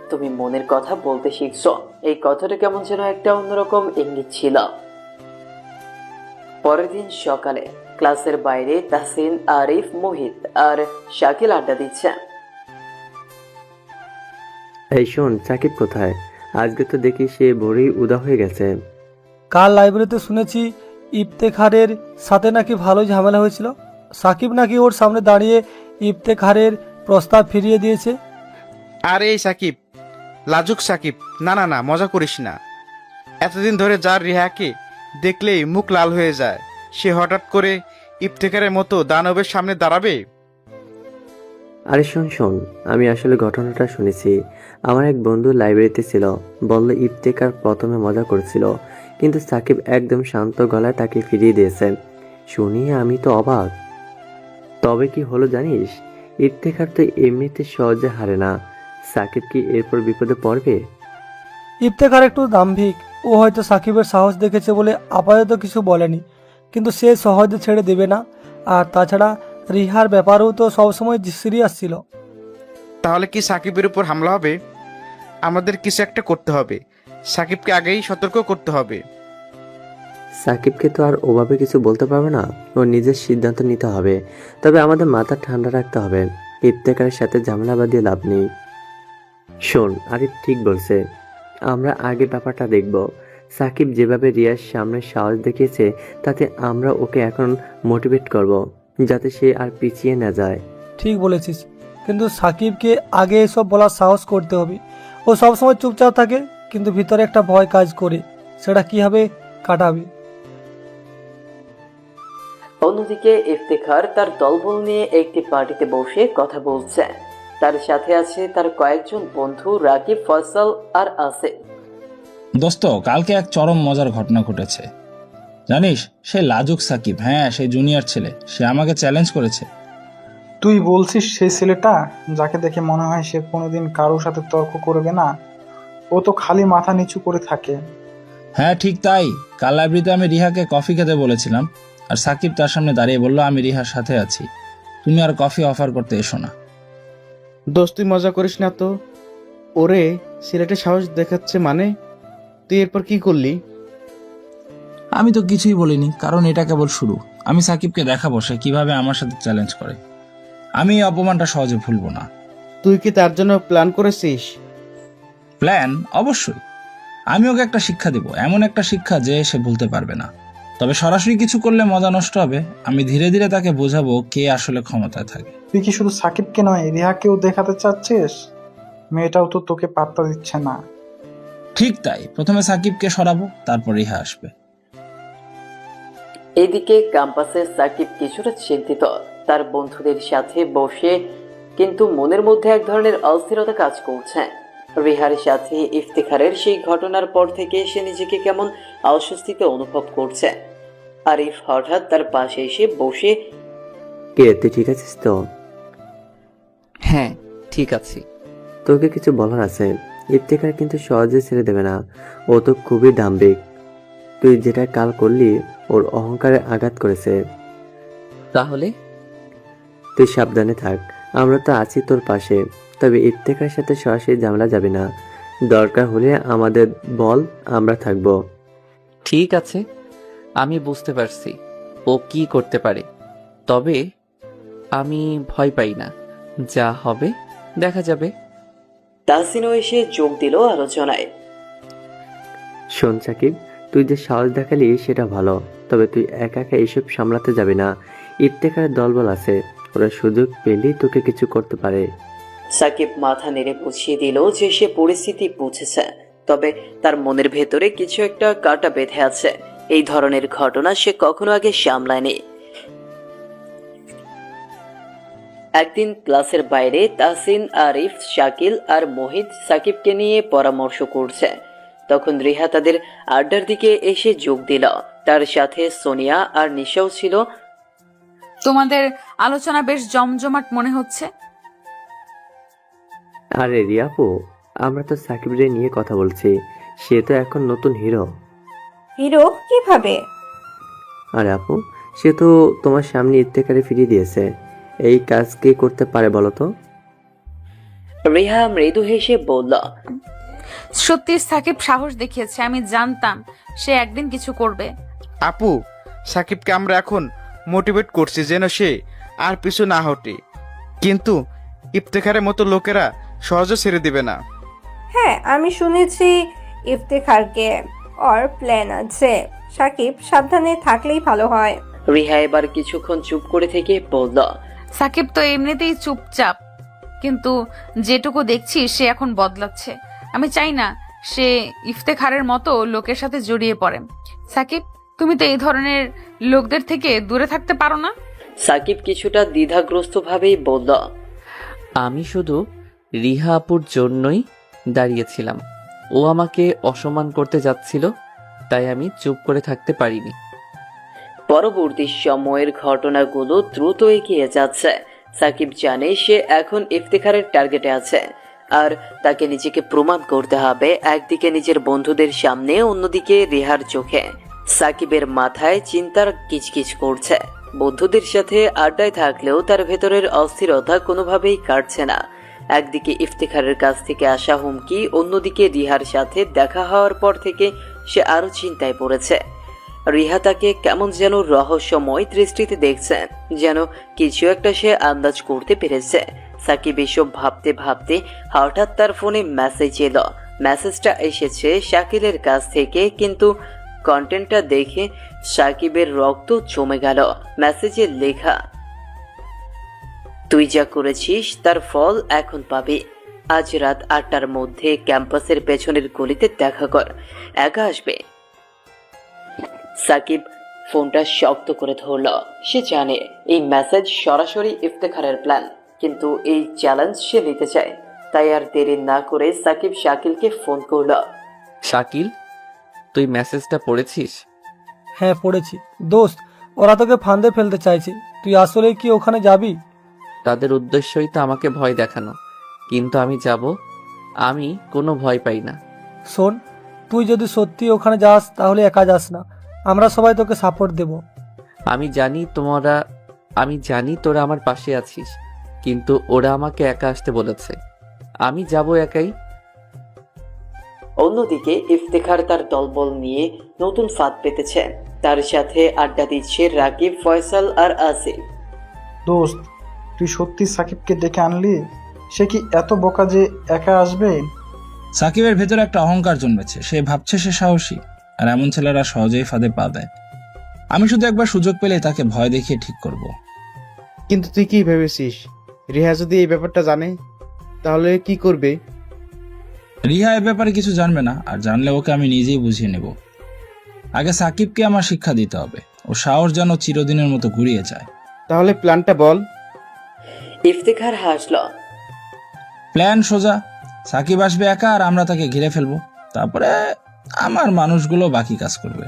তুমি মনের কথা বলতে শিখছো, এই কথাটা কেমন যেন একটা অন্যরকম ইঙ্গিত ছিল। পরের দিন সকালে ক্লাসের বাইরে তাহসিন, আরিফ, মোহিত আর শাকিল আড্ডা দিচ্ছে। এই শোন, সাকিব কোথায়? আজকে তো দেখি সে ভোরেই উদা হয়ে গেছে। কাল লাইব্রেরিতে শুনেছি ইফতেখারের সাথে নাকি ভালোই ঝামেলা হয়েছিল। সাকিব নাকি ওর সামনে দাঁড়িয়ে ইফতেখারের প্রস্তাব ফিরিয়ে দিয়েছে। আরে এই সাকিব, লাজুক সাকিব, না না না, মজা করিস না। এতদিন ধরে যার রিহাকে দেখলেই মুখ লাল হয়ে যায়, সে হঠাৎ করে ইফতেখারের মতো দানবের সামনে দাঁড়াবে? আরে শোন, আমি আসলে ঘটনাটা শুনেছি। আমার এক বন্ধু লাইব্রেরিতে ছিল, বলল ইফতেখার প্রথমে মজা করছিল, কিন্তু সাকিব একদম শান্ত গলায় তাকে ফিরিয়ে দিয়েছে। শুনি আমি তো অবাক। তবে কি হলো জানিস, ইফতেখার তো এমনিতে সহজে হারে না। সাকিব কি এরপর বিপদে পড়বে? ইফতেখার একটু দাম্ভিক, ও হয়তো সাকিবের সাহস দেখেছে বলে আপাতত কিছু বলেনি, কিন্তু সে সহজে ছেড়ে দেবে না। আর তাছাড়া রিহার ব্যাপারেও তো সবসময় সিরিয়াস ছিল। তাহলে কি সাকিবের উপর হামলা হবে? আমাদের কিছু একটা করতে হবে। সাকিবকে আগেই সতর্ক করতে হবে। সাকিবকে তো আর ওভাবে কিছু বলতে পারবে না, ওর নিজের সিদ্ধান্ত নিতে হবে। তবে আমাদের মাথা ঠান্ডা রাখতে হবে, ইফতেখারের সাথে ঝামেলা বাঁধিয়ে লাভ নেই। শোন, আরিফ ঠিক বলছে, আমরা আগে ব্যাপারটা দেখব। সাকিব যেভাবে রিয়ার সামনে সাহস দেখিয়েছে, তাতে আমরা ওকে এখন মোটিভেট করব, যাতে সে আর পিছিয়ে না যায়। ঠিক বলেছিস, কিন্তু সাকিবকে আগে এসব বলার সাহস করতে হবে। ও সবসময় চুপচাপ থাকে, কিন্তু ভিতরে একটা ভয় কাজ করে, সেটা কীভাবে কাটাবে। অন্যদিকে ইফতেখার তার দলবল নিয়ে একটি পার্টিতে বসে কথা বলছে। তার সাথে আছে তার কয়েকজন বন্ধু রাকিব, ফয়সাল আর আসিফ। দোস্ত, কালকে এক চরম মজার ঘটনা ঘটেছে জানিস। সে লাজুক সাকিব, হ্যাঁ সে জুনিয়র ছেলে, সে আমাকে চ্যালেঞ্জ করেছে। তুই বলছিস সেই ছেলেটা যাকে দেখে মনে হয় সে কোনোদিন কারোর সাথে তর্ক করবে না? ও তো খালি মাথা নিচু করে থাকে। হ্যাঁ ঠিক তাই, কাল লাইব্রেরিতে আমি রিহাকে কফি খেতে বলেছিলাম, আর সাকিব তার সামনে দাঁড়িয়ে বলল আমি রিহার সাথে আছি, তুমি আর কফি অফার করতে এসো না। দোস্ত, তুই মজা করিস না তো। ওরে, ছেলেটা সাহস দেখাচ্ছে মানে? তুই এরপর কি করলি? আমি তো কিছুই বলিনি, কারণ এটা কেবল শুরু। আমি সাকিবকে দেখাবো সে কিভাবে আমার সাথে চ্যালেঞ্জ করে। আমি এই অপমানটা সহজে ভুলবো না। তুই কি তার জন্য প্ল্যান করেছিস? প্ল্যান? অবশ্যই। আমি ওকে একটা শিক্ষা দেব, এমন একটা শিক্ষা যে সে ভুলতে পারবে না। তবে সরাসরি কিছু করলে মজা নষ্ট হবে। আমি ধীরে ধীরে তাকে বোঝাবো কে আসলে ক্ষমতায় থাকে। তুই কি শুধু সাকিবকে নয়, রিহাকেও দেখাতে চাচ্ছিস? মেয়েটাও তো তোকে পাত্তা দিচ্ছে না। ঠিক তাই, প্রথমে সাকিবকে সরাবো, তারপর রিহা আসবে। এদিকে ক্যাম্পাসে সাকিব কিছুটা চিন্তিত তার বন্ধুদের সাথে বসে, কিন্তু মনের মধ্যে এক ধরনের অস্থিরতা কাজ করছে। রিহার সাথে ইফতেখারের সেই ঘটনার পর থেকে সে নিজেকে কেমন অস্বস্তিতে অনুভব করছে। আরিফ হঠাৎ তার পাশে এসে বসে, কে তুই ঠিক আছিস তো? হ্যাঁ ঠিক আছে। তোকে কিছু বলার আছে। ইফতেখার কিন্তু সহজে ছেড়ে দেবে না, ও তো খুবই দাম্ভিক। তুই যেটা কাল করলি ওর অহংকারে আঘাত করেছে। তাহলে তুই সাবধানে থাক, আমরা তো আছি তোর পাশে। তবে ইফতেখারের সাথে সরাসরি ঝামেলা যাবে না, দরকার হলে আমাদের বল, আমরা থাকবো। ঠিক আছে, আমি বুঝতে পারছি ও কি করতে পারে। তবে আমি ভয় পাই না, যা হবে দেখা যাবে। তাহসিনও এসে যোগ দিল আলোচনায়। শোন সাকিব, তুই যে সাহস দেখালি সেটা ভালো, তবে তুই একা একা এইসব সামলাতে যাবি না। ইফতেখারের দলবল আছে, ওরা সুযোগ পেলেই তোকে কিছু করতে পারে। সাকিব মাথা নেড়ে বুঝিয়ে দিল যে সে পরিস্থিতি বুঝেছে, তবে তার মনের ভেতরে কিছু একটা কাঁটা বেঁধে আছে। এই ধরনের ঘটনা সে কখনো আগে সামলায়নি। একদিন ক্লাসের বাইরে তাহসিন, আরিফ, শাকিল আর মোহিত সাকিবকে নিয়ে পরামর্শ করছে। তখন রিহা তাদের আড্ডার দিকে এসে যোগ দিল। তার সাথে সোনিয়া আর নিশাও ছিল। তোমাদের আলোচনা বেশ জমজমাট মনে হচ্ছে। আরে রিয়াপু, আমরা তো সাকিবরে নিয়ে কথা বলছি, সে তো এখন নতুন হিরো। হিরো কিভাবে? আরে আপু, সে তো তোমার সামনে ইফতেখারে ফিরিয়ে দিয়েছে। এই কাজ কে করতে পারে বলো তো? রিহা মৃদু হেসে বলল, সত্যি সাকিব সাহস দেখিয়েছে, আমি জানতাম সে একদিন কিছু করবে। আপু, সাকিবকে আমরা এখন মোটিভেট করছি যেন সে আর পিছু না হটে, কিন্তু ইফতেখারের মতো লোকেরা সহজে ছেড়ে দিবে না। হ্যাঁ, আমি শুনেছি ইফতেখারকে ওর প্ল্যান আছে। সাকিব সাবধানে থাকলেই ভালো হয়। রিহা এবার কিছুক্ষণ চুপ করে থেকে বলল, সাকিব তো এমনিতেই চুপচাপ, কিন্তু যেটুকু দেখছি সে এখন বদলাচ্ছে। আমি চাই না সে ইফতেখারের মতো লোকের সাথে জড়িয়ে পড়ে। সাকিব, তুমি তো এই ধরনের লোকদের থেকে দূরে থাকতে পারো না? সাকিব কিছুটা দ্বিধাগ্রস্ত ভাবেই বলল, আমি শুধু রিহা আপুর জন্যই দাঁড়িয়েছিলাম। ও আমাকে অসম্মান করতে যাচ্ছিল, তাই আমি চুপ করে থাকতে পারিনি। পরবর্তী সময়ের ঘটনাগুলো দ্রুত এগিয়ে যাচ্ছে। সাকিব জানে সে এখন ইফতেখারের টার্গেটে আছে, আর তাকে নিজেকে প্রমাণ করতে হবে, একদিকে নিজের বন্ধুদের সামনে, অন্যদিকে রিহার চোখে। সাকিবের মাথায় চিন্তার কিচকিচ করছে। বন্ধুদের সাথে আড্ডায় থাকলেও তার ভেতরের অস্থিরতা কোনোভাবেই কাটছে না। একদিকে ইফতেখারের কাছ থেকে আসা হুমকি, অন্যদিকে রিহার সাথে দেখা হওয়ার পর থেকে সে আরো চিন্তায় পড়েছে। রিহা তাকে কেমন যেন রহস্যময় দৃষ্টিতে দেখছেন, যেন কিছু একটা সে আন্দাজ করতে পেরেছে। সাকিব এসব ভাবতে ভাবতে হঠাৎ তার ফোনে মেসেজ এলো। মেসেজটা এসেছে শাকিলের কাছ থেকে, কিন্তু কন্টেন্টটা দেখে সাকিবের রক্ত জমে গেল। মেসেজে লেখা, তুই যা করেছিস তার ফল এখন পাবি। আজ রাত 8টার মধ্যে ক্যাম্পাসের পেছনের গলিতে দেখা কর, একা আসবে। সাকিব ফোনটা শক্ত করে ধরল। সে জানে এই মেসেজ সরাসরি ইফতেখারের প্ল্যান, কিন্তু এই চ্যালেঞ্জ সে নিতে চায়। তাই আর দেরি না করে সাকিব শাকিলকে ফোন করল। শাকিল, তুই মেসেজটা পড়েছিস? হ্যাঁ পড়েছি। দোস্ত, ওরা তোকে ফাঁদে ফেলতে চাইছে। তুই আসলে কি ওখানে যাবি? তাদের উদ্দেশ্যই তো আমাকে ভয় দেখানো, কিন্তু আমি যাব। আমি কোনো ভয় পাই না। শোন, তুই যদি সত্যি ওখানে যাস তাহলে একা যাস না, আমরা সবাই তোকে সাপোর্ট দেব। আমি জানি তোরা আমার পাশে আছিস, কিন্তু ওরা আমাকে একা আসতে বলেছে। আমি যাব একাই। অন্যদিকে ইফতেখার তার দলবল নিয়ে নতুন ফাঁদ পেতেছে। তার সাথে আড্ডা দিচ্ছে রাকিব, ফয়সাল আর আসিফ। দোস্ত, তুই সত্যি সাকিবকে ডেকে আনলি? সে কি এত বোকা যে একা আসবে? সাকিবের ভেতরে একটা অহংকার জন্মেছে। সে ভাবছে সে সাহসী, আর এমন ছেলেরা সহজেই ফাঁদে পা দেয়। আমি শুধু একবার সুযোগ পেলে তাকে ভয় দেখিয়ে ঠিক করব। কিন্তু তুই কি ভেবেছিস, রিহা যদি এই ব্যাপারটা জানে তাহলে কি করবে? রিহা এ ব্যাপারে কিছু জানবে না, আর জানলে ওকে আমি নিজেই বুঝিয়ে নেব। আগে সাকিবকে আমার শিক্ষা দিতে হবে, ও সাহস যেন চিরদিনের মতো ঘুরিয়ে যায়। তাহলে প্ল্যানটা বল। ইফতেখার হাসল। প্ল্যান সোজা, সাকিব আসবে একা আর আমরা তাকে ঘিরে ফেলবো, তারপরে আমার মানুষগুলো বাকি কাজ করবে।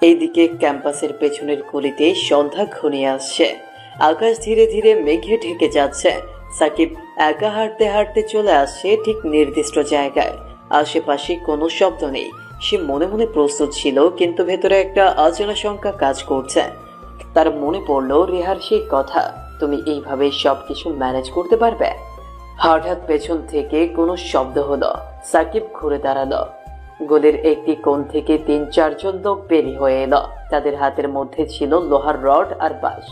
এইদিকে ক্যাম্পাসের পেছনের গলিতে সন্ধ্যা ঘনিয়ে আসছে। আকাশ ধীরে ধীরে মেঘে ঢেকে যাচ্ছে। সাকিব একা হাঁটতে হাঁটতে চলে আসছে ঠিক নির্দিষ্ট জায়গায়। আশেপাশে কোনো শব্দ নেই। সে মনে মনে প্রস্তুত ছিল, কিন্তু ভেতরে একটা অচেনা শঙ্কা কাজ করছে। তার মনে পড়লো রিহার সেই কথা, তুমি এইভাবে সবকিছু ম্যানেজ করতে পারবে? হঠাৎ পেছন থেকে কোনো শব্দ হলো। সাকিব ঘুরে দাঁড়ালো। গলির একটি কোণ থেকে 3-4 জন লোক বেরিয়ে হয়ে এলো। তাদের হাতের মধ্যে ছিল লোহার রড আর বাঁশ।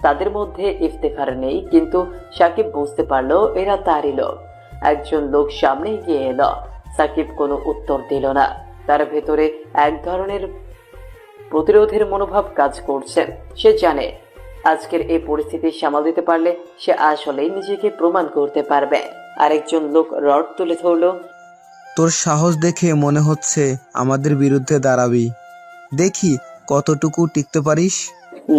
তাদের মধ্যে ইফতেখার নেই, কিন্তু সাকিব বুঝতে পারলো এরা তারই লোক। একজন লোক সামনে এগিয়ে এলো। সাকিব কোনো উত্তর দিল না। তার ভেতরে এক ধরনের প্রতিরোধের মনোভাব কাজ করছে। সে জানে আজকের এই পরিস্থিতি সামাল দিতে পারলে সে আসলেই নিজেকে প্রমাণ করতে পারবে। আরেকজন লোক রড তুলে ধরলো। তোর সাহস দেখে মনে হচ্ছে আমাদের বিরুদ্ধে দাঁড়াবি, দেখি কতটুকু টিকতে পারিস।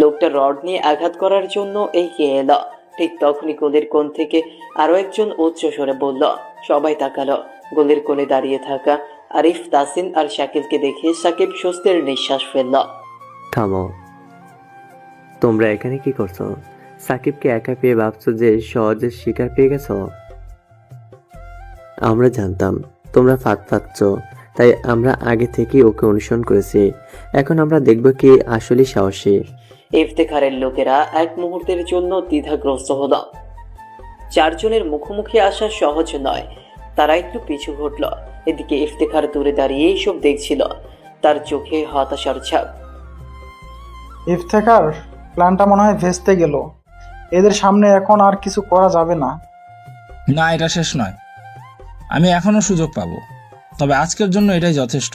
লোকটা রড নিয়ে আঘাত করার জন্য এগিয়ে এলো। ঠিক তখনই গলির কোণ থেকে আরো একজন উচ্চ স্বরে বলল। সবাই তাকালো। গলির কোণে দাঁড়িয়ে থাকা আরিফ, তাসিন আর শাকিলকে দেখে সাকিব স্বস্তির নিঃশ্বাস ফেলল। থামো, তোমরা এখানে কি করছো? সাকিবকে একা পেয়ে ভাবছো যে সহজে শিকার পেয়ে গেছো? আমরা জানতাম তোমরা ফাঁদ পাচ্ছ, তাই আমরা আগে থেকেই ওকে অনুসরণ করেছি। এখন আমরা দেখব কে আসলে সাহসী। ইফতেখারের লোকেরা এক মুহূর্তের জন্য দ্বিধাগ্রস্ত হলো। 4 জনের মুখোমুখি আসা সহজ নয়। তারা একটু পিছু ঘটল। এদিকে ইফতেখার দূরে দাঁড়িয়ে এইসব দেখছিল। তার চোখে হতাশার ছাপ। ইফতেখার, প্ল্যানটা মনে হয় ভেস্তে গেল। এদের সামনে এখন আর কিছু করা যাবে না। না, এটা শেষ নয়। আমি এখনো সুযোগ পাবো, তবে আজকের জন্য এটাই যথেষ্ট।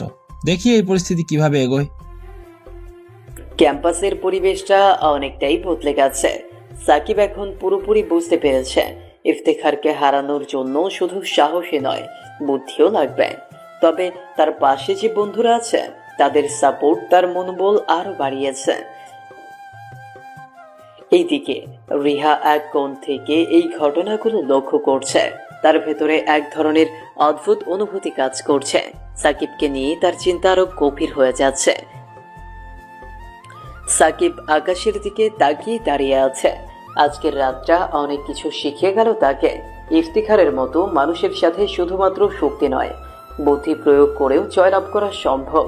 দেখি এই পরিস্থিতি কিভাবে এগোয়। ক্যাম্পাসের পরিবেশটা অনেকটাই বদলে গেছে। সাকিব এখন পুরোপুরি বুঝতে পেরেছে ইফতেখারকে হারানোর জন্য শুধু সাহসী নয়, বুদ্ধিও লাগবে। তবে তার পাশে যে বন্ধুরা আছে তাদের সাপোর্ট তার মনোবল আরো বাড়িয়েছে। এইদিকে রিহা এক কোণ থেকে এই ঘটনাগুলো লক্ষ্য করছে। তার ভেতরে এক ধরনের অদ্ভুত অনুভূতি কাজ করছে। সাকিবকে নিয়ে তার চিন্তা আরো গভীর হয়ে যাচ্ছে। সাকিব আকাশের দিকে তাকিয়ে দাঁড়িয়ে আছে। আজকের রাতটা অনেক কিছু শিখিয়ে গেল তাকে। ইফতিখারের মতো মানুষের সাথে শুধুমাত্র শক্তি নয়, বুদ্ধি প্রয়োগ করেও জয়লাভ করা সম্ভব।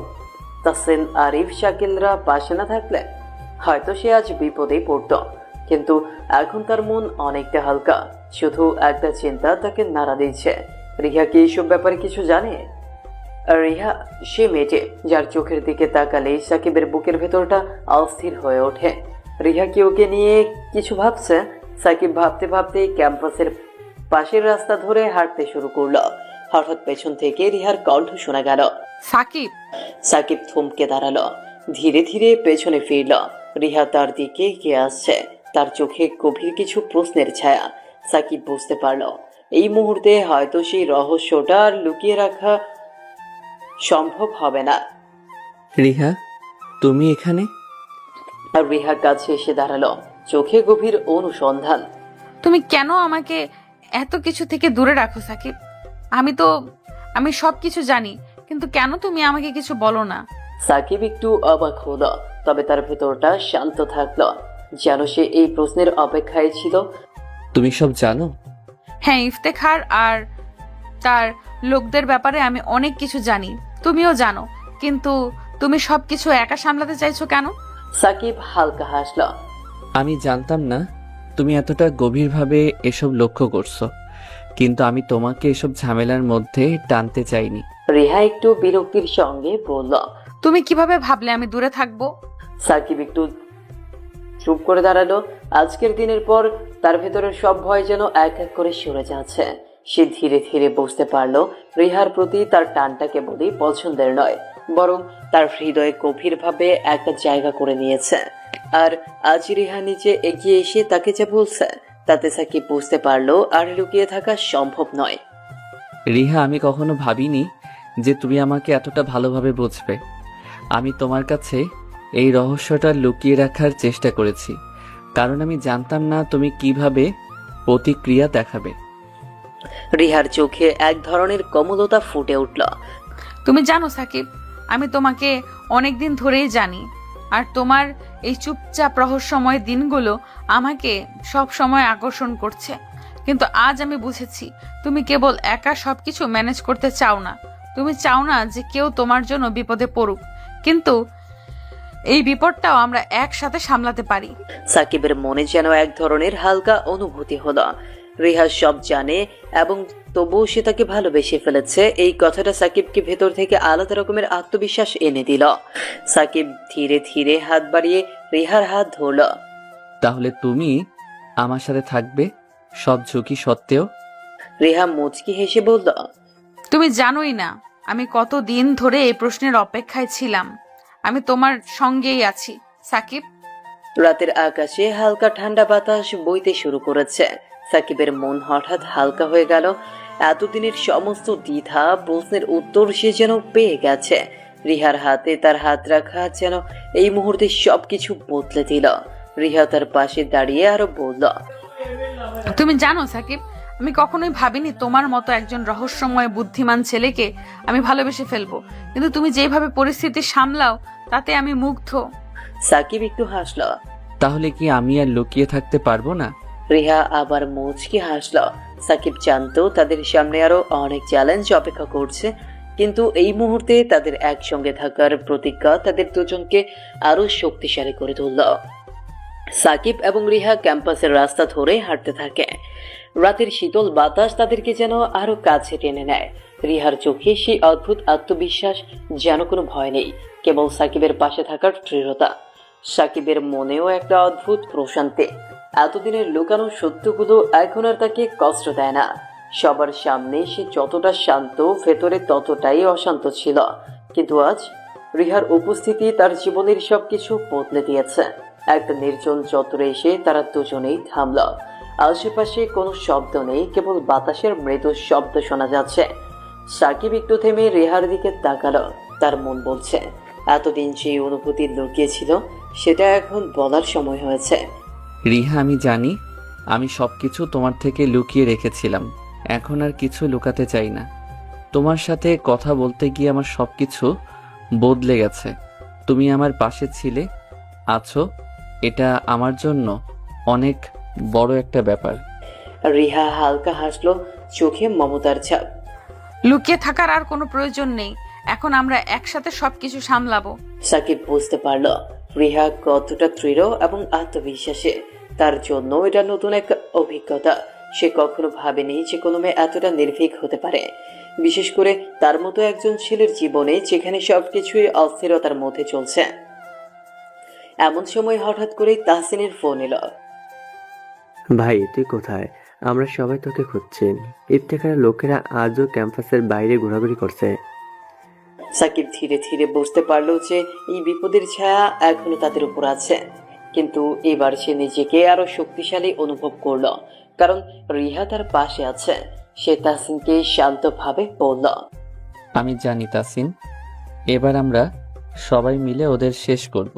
তাসিন, আরিফ, শাকিলরা পাশে না থাকলে হয়তো সে আজ বিপদে পড়ত। কিন্তু এখন তার মন অনেকটা হালকা। শুধু একটা চিন্তা তাকে নাড়া দিচ্ছে। রিহা কি এইসব ব্যাপারে কিছু জানে? রিহা সে মেয়েটি যার চোখের দিকে তাকালেই সাকিবের বুকের ভেতরটা অস্থির হয়ে ওঠে। রিহা কি ওকে নিয়ে কিছু ভাবছে? সাকিব ভাবতে ভাবতে ক্যাম্পাসের পাশের রাস্তা ধরে হাঁটতে শুরু করলো। হঠাৎ পেছন থেকে রিহার কণ্ঠ শোনা গেল। সাকিব! সাকিব থমকে দাঁড়ালো, ধীরে ধীরে পেছনে ফিরল। রিহা তার দিকে এগিয়ে আসছে, তার চোখে গভীর কিছু প্রশ্নের ছায়া। সাকিব বুঝতে পারল এই মুহূর্তে হয়তো সেই রহস্যটা আর লুকিয়ে রাখা সম্ভব হবে না। রিহা, তুমি এখানে? আর রিহা কাছে এসে দাঁড়ালো, চোখে গভীর অনুসন্ধান। তুমি কেন আমাকে এত কিছু থেকে দূরে রাখো সাকিব? আমি সব কিছু জানি, কিন্তু কেন তুমি আমাকে কিছু বলো না? সাকিব একটু অবাক হলো, তবে তার ভেতরটা শান্ত থাকলো, যেন সে এই প্রশ্নের অপেক্ষায় ছিল। তুমি সব জানো? হ্যাঁ, ইফতেখার আর তার লোকদের ব্যাপারে আমি অনেক কিছু জানি, তুমিও জানো, কিন্তু তুমি সবকিছু একা সামলাতে চাইছো কেন? সাকিব হালকা হাসলো। আমি জানতাম না তুমি এতটা গভীরভাবে এসব লক্ষ্য করছো, কিন্তু আমি তোমাকে এসব ঝামেলার মধ্যে টানতে চাইনি। রিহা একটু বিরক্তির সঙ্গে বলল। তুমি কিভাবে ভাবলে আমি দূরে থাকবো? সাকিব একটু চুপ করে দাঁড়ালো। আজকের দিনের পর তার ভেতরের সব ভয় যেন এক এক করে সরে যাচ্ছে। সে ধীরে ধীরে বুঝতে পারলো রিহার প্রতি তার টানটা কেবলই পছন্দের নয়, বরং তার হৃদয়ে গভীরভাবে একটা জায়গা করে নিয়েছে। আর আজ রিহা নিচে এগিয়ে এসে তাকে যা বলছে, তাতে সাকিব বুঝতে পারলো আর লুকিয়ে থাকা সম্ভব নয়। রিহা, আমি কখনো ভাবিনি যে তুমি আমাকে এতটা ভালোভাবে বুঝবে। আমি তোমার কাছে এই রহস্যটা লুকিয়ে রাখার চেষ্টা করেছি, কারণ আমি জানতাম না তুমি কিভাবে প্রতিক্রিয়া দেখাবে। রিহার চোখে এক ধরনের কোমলতা ফুটে উঠল। তুমি জানো সাকিব, আমি তোমাকে অনেকদিন ধরেই জানি, আর তোমার এই চুপচাপ রহস্যময় দিনগুলো আমাকে সব সময় আকর্ষণ করছে। কিন্তু আজ আমি বুঝেছি তুমি কেবল একা সবকিছু ম্যানেজ করতে চাও না। তুমি চাও না যে কেউ তোমার জন্য বিপদে পড়ুক, কিন্তু এই বিপদটাও আমরা একসাথে সামলাতে পারি। সাকিবের মনে যেন এক ধরনের হালকা অনুভূতি হলো। রিহা সব জানে এবং তবুও সে তাকে ভালোবেসে ফেলেছে, এই কথাটা সাকিবকে ভেতর থেকে আলাদা রকমের আত্মবিশ্বাস এনে দিল। সাকিব ধীরে ধীরে হাত বাড়িয়ে রিহার হাত ধরল। তাহলে তুমি আমার সাথে থাকবে সব ঝুঁকি সত্ত্বেও? রিহা মুচকি হেসে বলল, তুমি জানোই না আমি কত দিন ধরে এই প্রশ্নের অপেক্ষায় ছিলাম। আমি তোমার সঙ্গেই আছি সাকিব। রাতের আকাশে হালকা ঠান্ডা বাতাস বইতে শুরু করেছে। সাকিবের মন হঠাৎ হালকা হয়ে গেল। এতদিনের সমস্ত দ্বিধা প্রশ্নের উত্তর সে যেন পেয়ে গেছে। রিহার হাতে তার হাত রাখা যেন এই মুহূর্তে সবকিছু বদলে দিল। রিহা তার পাশে দাঁড়িয়ে আরো বলল, তুমি জানো সাকিব, আমি কখনোই ভাবিনি তোমার মতো একজন রহস্যময় বুদ্ধিমান ছেলেকে আমি ভালোবেসে ফেলবো, কিন্তু তুমি যেভাবে পরিস্থিতি সামলাও তাতে আমি মুগ্ধ। সাকিব একটু হাসল। তাহলে কি আমি আর লুকিয়ে থাকতে পারবো না? রিহা আবার মুচকি হাসল। সাকিব জানতো তাদের সামনে আরো অনেক চ্যালেঞ্জ অপেক্ষা করছে, কিন্তু এই মুহূর্তে তাদের একসঙ্গে থাকার প্রতিজ্ঞা তাদের দুজনকে আরো শক্তিশালী করে তুলল। সাকিব এবং রিহা ক্যাম্পাসের রাস্তা ধরে হাঁটতে থাকে। রাতের শীতল বাতাস তাদেরকে যেন আরো কাছে টেনে নেয়। রিহার চোখে সেই অদ্ভুত আত্মবিশ্বাস, যেন কোনো ভয় নেই, কেবল সাকিবের পাশে থাকার দৃঢ়তা। সাকিবের মনেও একটা অদ্ভুত প্রশান্তি। এতদিনের লুকানো সত্যগুলো এখন আর তাকে কষ্ট দেয় না। সবার সামনে সে যতটা শান্ত, ভেতরে ততটাই অশান্ত ছিল। কিন্তু আজ রিহার উপস্থিতি তার জীবনের সবকিছু বদলে দিয়েছে। একটা নির্জন চত্বরে এসে তারা দুজনেই থামল। আশেপাশে কোনো শব্দ নেই, কেবল বাতাসের মৃদু শব্দ শোনা যাচ্ছে। সাকিব একটু থেমে রেহার দিকে তাকালো। তার মন বলছে এতদিন সেই অনুভূতি লুকিয়েছিল সেটা এখন বলার সময় হয়েছে। রিহা, আমি জানি আমি সবকিছু তোমার থেকে লুকিয়ে রেখেছিলাম। এখন আর কিছু লুকাতে চাই না। তোমার সাথে কথা বলতে গিয়ে আমার সবকিছু বদলে গেছে। তুমি আমার পাশে ছিলে, আছো, এটা আমার জন্য অনেক বড় একটা ব্যাপার। রিহা হালকা হাসলো, চোখে মমতার ছাপ। লুকিয়ে থাকার আর কোনো প্রয়োজন নেই, এখন আমরা একসাথে সবকিছু সামলাবো। সাকিব বুঝতে পারল রিহা কতটা দৃঢ় এবং আত্মবিশ্বাসী। তার জন্য এটা নতুন এক অভিজ্ঞতা। সে কখনো ভাবেনি যে কোনো মেয়ে এতটা নির্ভীক হতে পারে, বিশেষ করে তার মতো একজন ছেলের জীবনে যেখানে সবকিছুই অস্থিরতার মধ্যে চলছে। এমন সময় হঠাৎ করেই তাহসিনের ফোন এলো। ভাই তুই কোথায়? আমরা সবাই তোকে খুঁজছি। ইফতেখারের লোকেরা আজও ক্যাম্পাসের বাইরে ঘোরাঘুরি করছে। সাকিব ধীরে ধীরে বুঝতে পারলো যে এই বিপদের ছায়া এখনো তাদের উপর আছে, কিন্তু এবার সে নিজেকে আরো শক্তিশালী অনুভব করলো, কারণ রিহা তার পাশে আছে। সে তাহসিনকে শান্তভাবে বলল, আমি জানি তাসিন, এবার আমরা সবাই মিলে ওদের শেষ করব,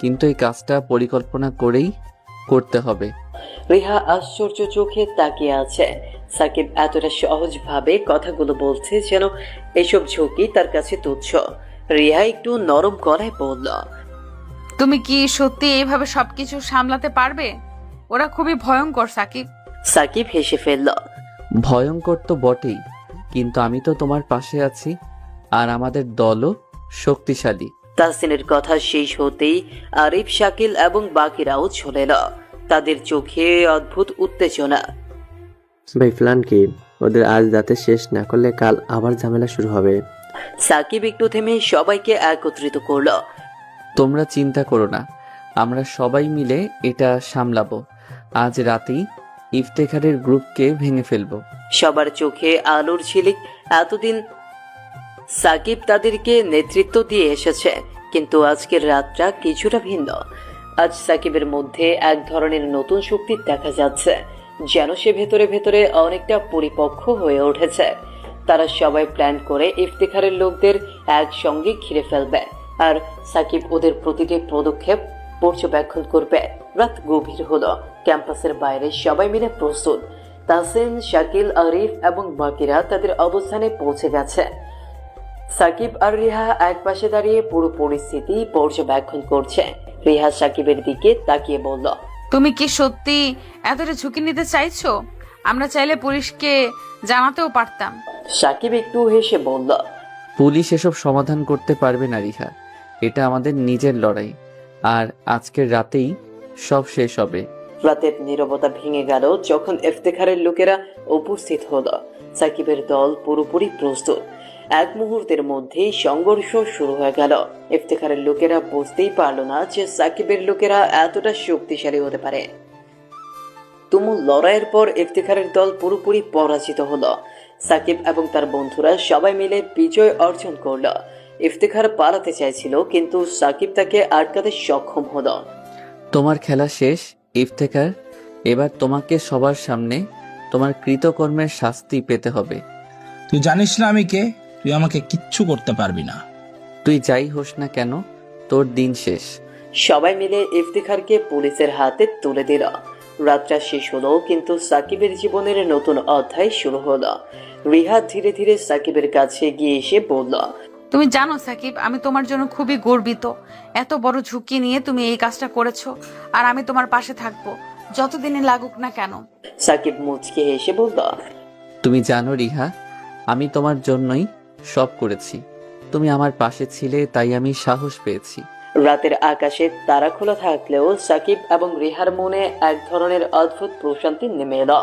কিন্তু এই কাজটা পরিকল্পনা করেই করতে হবে। রিহা আশ্চর্য চোখে তাকিয়ে আছে। সাকিব এতটা সহজভাবে কথাগুলো বলছে যেন এসব ঝুঁকি তার কাছে তুচ্ছ। রিহা একটু নরম গলায় বলল, তুমি কি সত্যি এইভাবে সবকিছু সামলাতে পারবে? ওরা খুবই ভয়ঙ্কর সাকিব। সাকিব হেসে ফেলল। ভয়ঙ্কর তো বটেই, কিন্তু আমি তো তোমার পাশে আছি, আর আমাদের দলও শক্তিশালী। তাহসিনের কথা শেষ হতেই আরিফ, শাকিল এবং বাকিরাও চলে এলো। তাদের চোখে অদ্ভুত উত্তেজনা। ভাই প্ল্যান কি? ওদের আজ রাতে শেষ না করলে কাল আবার ঝামেলা শুরু হবে। সাকিব একটু থেমে সবাইকে একত্রিত করলো। তোমরা চিন্তা করো না, আমরা সবাই মিলে এটা সামলাবো। আজ রাতেই ইফতেখারের গ্রুপকে ভেঙে ফেলবো। সবার চোখে আলোর ঝিলিক। এতদিন সাকিব তাদেরকে নেতৃত্ব দিয়ে এসেছে, কিন্তু আজকের রাতটা কিছুটা ভিন্ন। আজ সাকিবের মধ্যে এক ধরনের নতুন শক্তি দেখা যাচ্ছে, যেন সে ভেতরে ভেতরে অনেকটা পরিপক্ক হয়ে উঠেছে। তারা সবাই প্ল্যান করে ইফতেখারের লোকদের একসঙ্গে ঘিরে ফেলবে, আর সাকিব ওদের প্রতিটি পদক্ষেপ পর্যবেক্ষণ করবে। রাত গভীর হলো। ক্যাম্পাসের বাইরে সবাই মিলে প্রস্তুত। তাহসিন, শাকিল, আরিফ এবং বাকিরা তাদের অবস্থানে পৌঁছে গেছে। সাকিব আর রিহা এক পাশে দাঁড়িয়ে পুরো পরিস্থিতি পর্যবেক্ষণ করছে। রিহা সাকিবের দিকে তাকিয়ে বলল, তুমি কি সত্যি এতটা ঝুঁকি নিতে চাইছো? আমরা চাইলে পুলিশকে জানাতেও পারতাম। সাকিব একটু হেসে বলল, পুলিশ এসব সমাধান করতে পারবে না রিহা, এটা আমাদের নিজের লড়াই, আর আজকের রাতেই সব শেষ হবে। রাতের নীরবতা ভেঙে গেল যখন ইফতেখারের লোকেরা উপস্থিত হলো। সাকিবের দল পুরোপুরি প্রস্তুত। এক মুহূর্তের মধ্যেই সংঘর্ষ শুরু হয়ে গেল। ইফতেখারের লোকেরা বুঝতেই পারলো না যে সাকিবের লোকেরা এতটা শক্তিশালী হতে পারে। তুমুল লড়াইয়ের পর ইফতেখারের দল পুরোপুরি পরাজিত হলো। সাকিব এবং তার বন্ধুরা সবাই মিলে বিজয় অর্জন করল। ইফতেখার পালাতে চাইছিল, কিন্তু সাকিব তাকে আটকাতে সক্ষম হলো। তোমার খেলা শেষ ইফতেখার, এবার তোমাকে সবার সামনে তোমার কৃতকর্মের শাস্তি পেতে হবে। তুই জানিস না আমি কে? তুই আমাকে কিচ্ছু করতে পারবি না। তুই যাই হোস না কেন, তোর দিন শেষ। সবাই মিলে ইফতেখারকে পুলিশের হাতে তুলে দিল। রাতটা শেষ হলো, কিন্তু সাকিবের জীবনের নতুন অধ্যায় শুরু হলো। রিহা ধীরে ধীরে সাকিবের কাছে গিয়ে এসে বলল, তুমি জানো সাকিব, আমি তোমার জন্য খুবই গর্বিত। এত বড় ঝুঁকি নিয়ে তুমি এই কাজটা করেছো, আর আমি তোমার পাশে থাকবো যতদিনই লাগুক না কেন। সাকিব মুচকে হেসে বলল, তুমি জানো রিহা, আমি তোমার জন্যই সব করেছি। তুমি আমার পাশে ছিলে, তাই আমি সাহস পেয়েছি। রাতের আকাশে তারা খোলা থাকলেও সাকিব এবং রিহার মনে এক ধরনের অদ্ভুত প্রশান্তি নেমে এলো।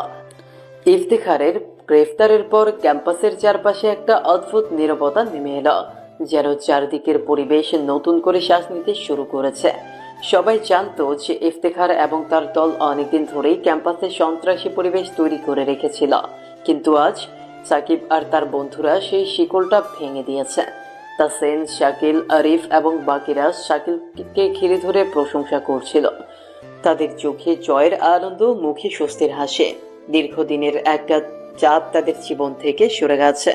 ইফতেখারের গ্রেফতারের পর ক্যাম্পাসের চারপাশে একটা অদ্ভুত নীরবতা নেমে এলো, যেন চারদিকের পরিবেশ নতুন করে শ্বাস নিতে শুরু করেছে। সবাই জানতো যে ইফতেখার এবং তার দল অনেকদিন ধরেই ক্যাম্পাসে সন্ত্রাসী পরিবেশ তৈরি করে রেখেছিল, কিন্তু আজ সাকিব আর তার বন্ধুরা সেই শিকলটা ভেঙে দিয়েছে। তাহসিন, শাকিল, আরিফ এবং বাকিরা শাকিলকে ঘিরে ধরে প্রশংসা করছিল। তাদের চোখে জয়ের আনন্দ, মুখে স্বস্তির হাসি। দীর্ঘদিনের একটা চাপ তাদের জীবন থেকে সরে গেছে,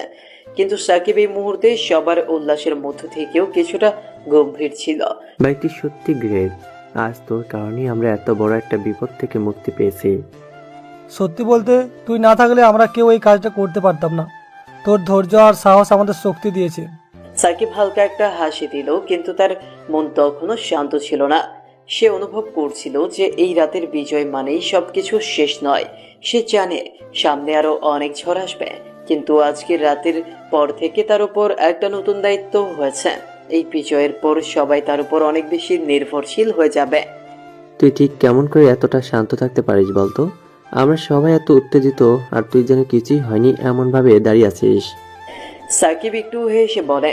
কিন্তু সাকিব এই মুহূর্তে সবার উল্লাসের মধ্য থেকেও কিছুটা গম্ভীর ছিল। ভাই তুই সত্যি গ্রেট। আজ তোর কারণেই আমরা এত বড় একটা বিপদ থেকে মুক্তি পেয়েছি। সত্যি বলতে তুই না থাকলে আমরা কেউ এই কাজটা করতে পারতাম না। তোর ধৈর্য আর সাহস আমাদের শক্তি দিয়েছে। সাকিব হালকা একটা হাসি দিল, কিন্তু তার মন তখনও শান্ত ছিল না। সে অনুভব করছিল যে এই রাতের বিজয় মানেই সবকিছু শেষ নয়। সে জানে সামনে আরো অনেক ঝড় আসবে, কিন্তু আজকের রাতের পর থেকে তার উপর একটা নতুন দায়িত্ব হয়েছে। এই বিজয়ের পর সবাই তার উপর অনেক বেশি নির্ভরশীল হয়ে যাবে। তুই ঠিক কেমন করে এতটা শান্ত থাকতে পারিস বলতো? আমরা সবাই এত উত্তেজিত আর তুই যেন কিছুই হয়নি এমন ভাবে দাঁড়িয়ে আছিস। সাকিব একটু হেসে বলে,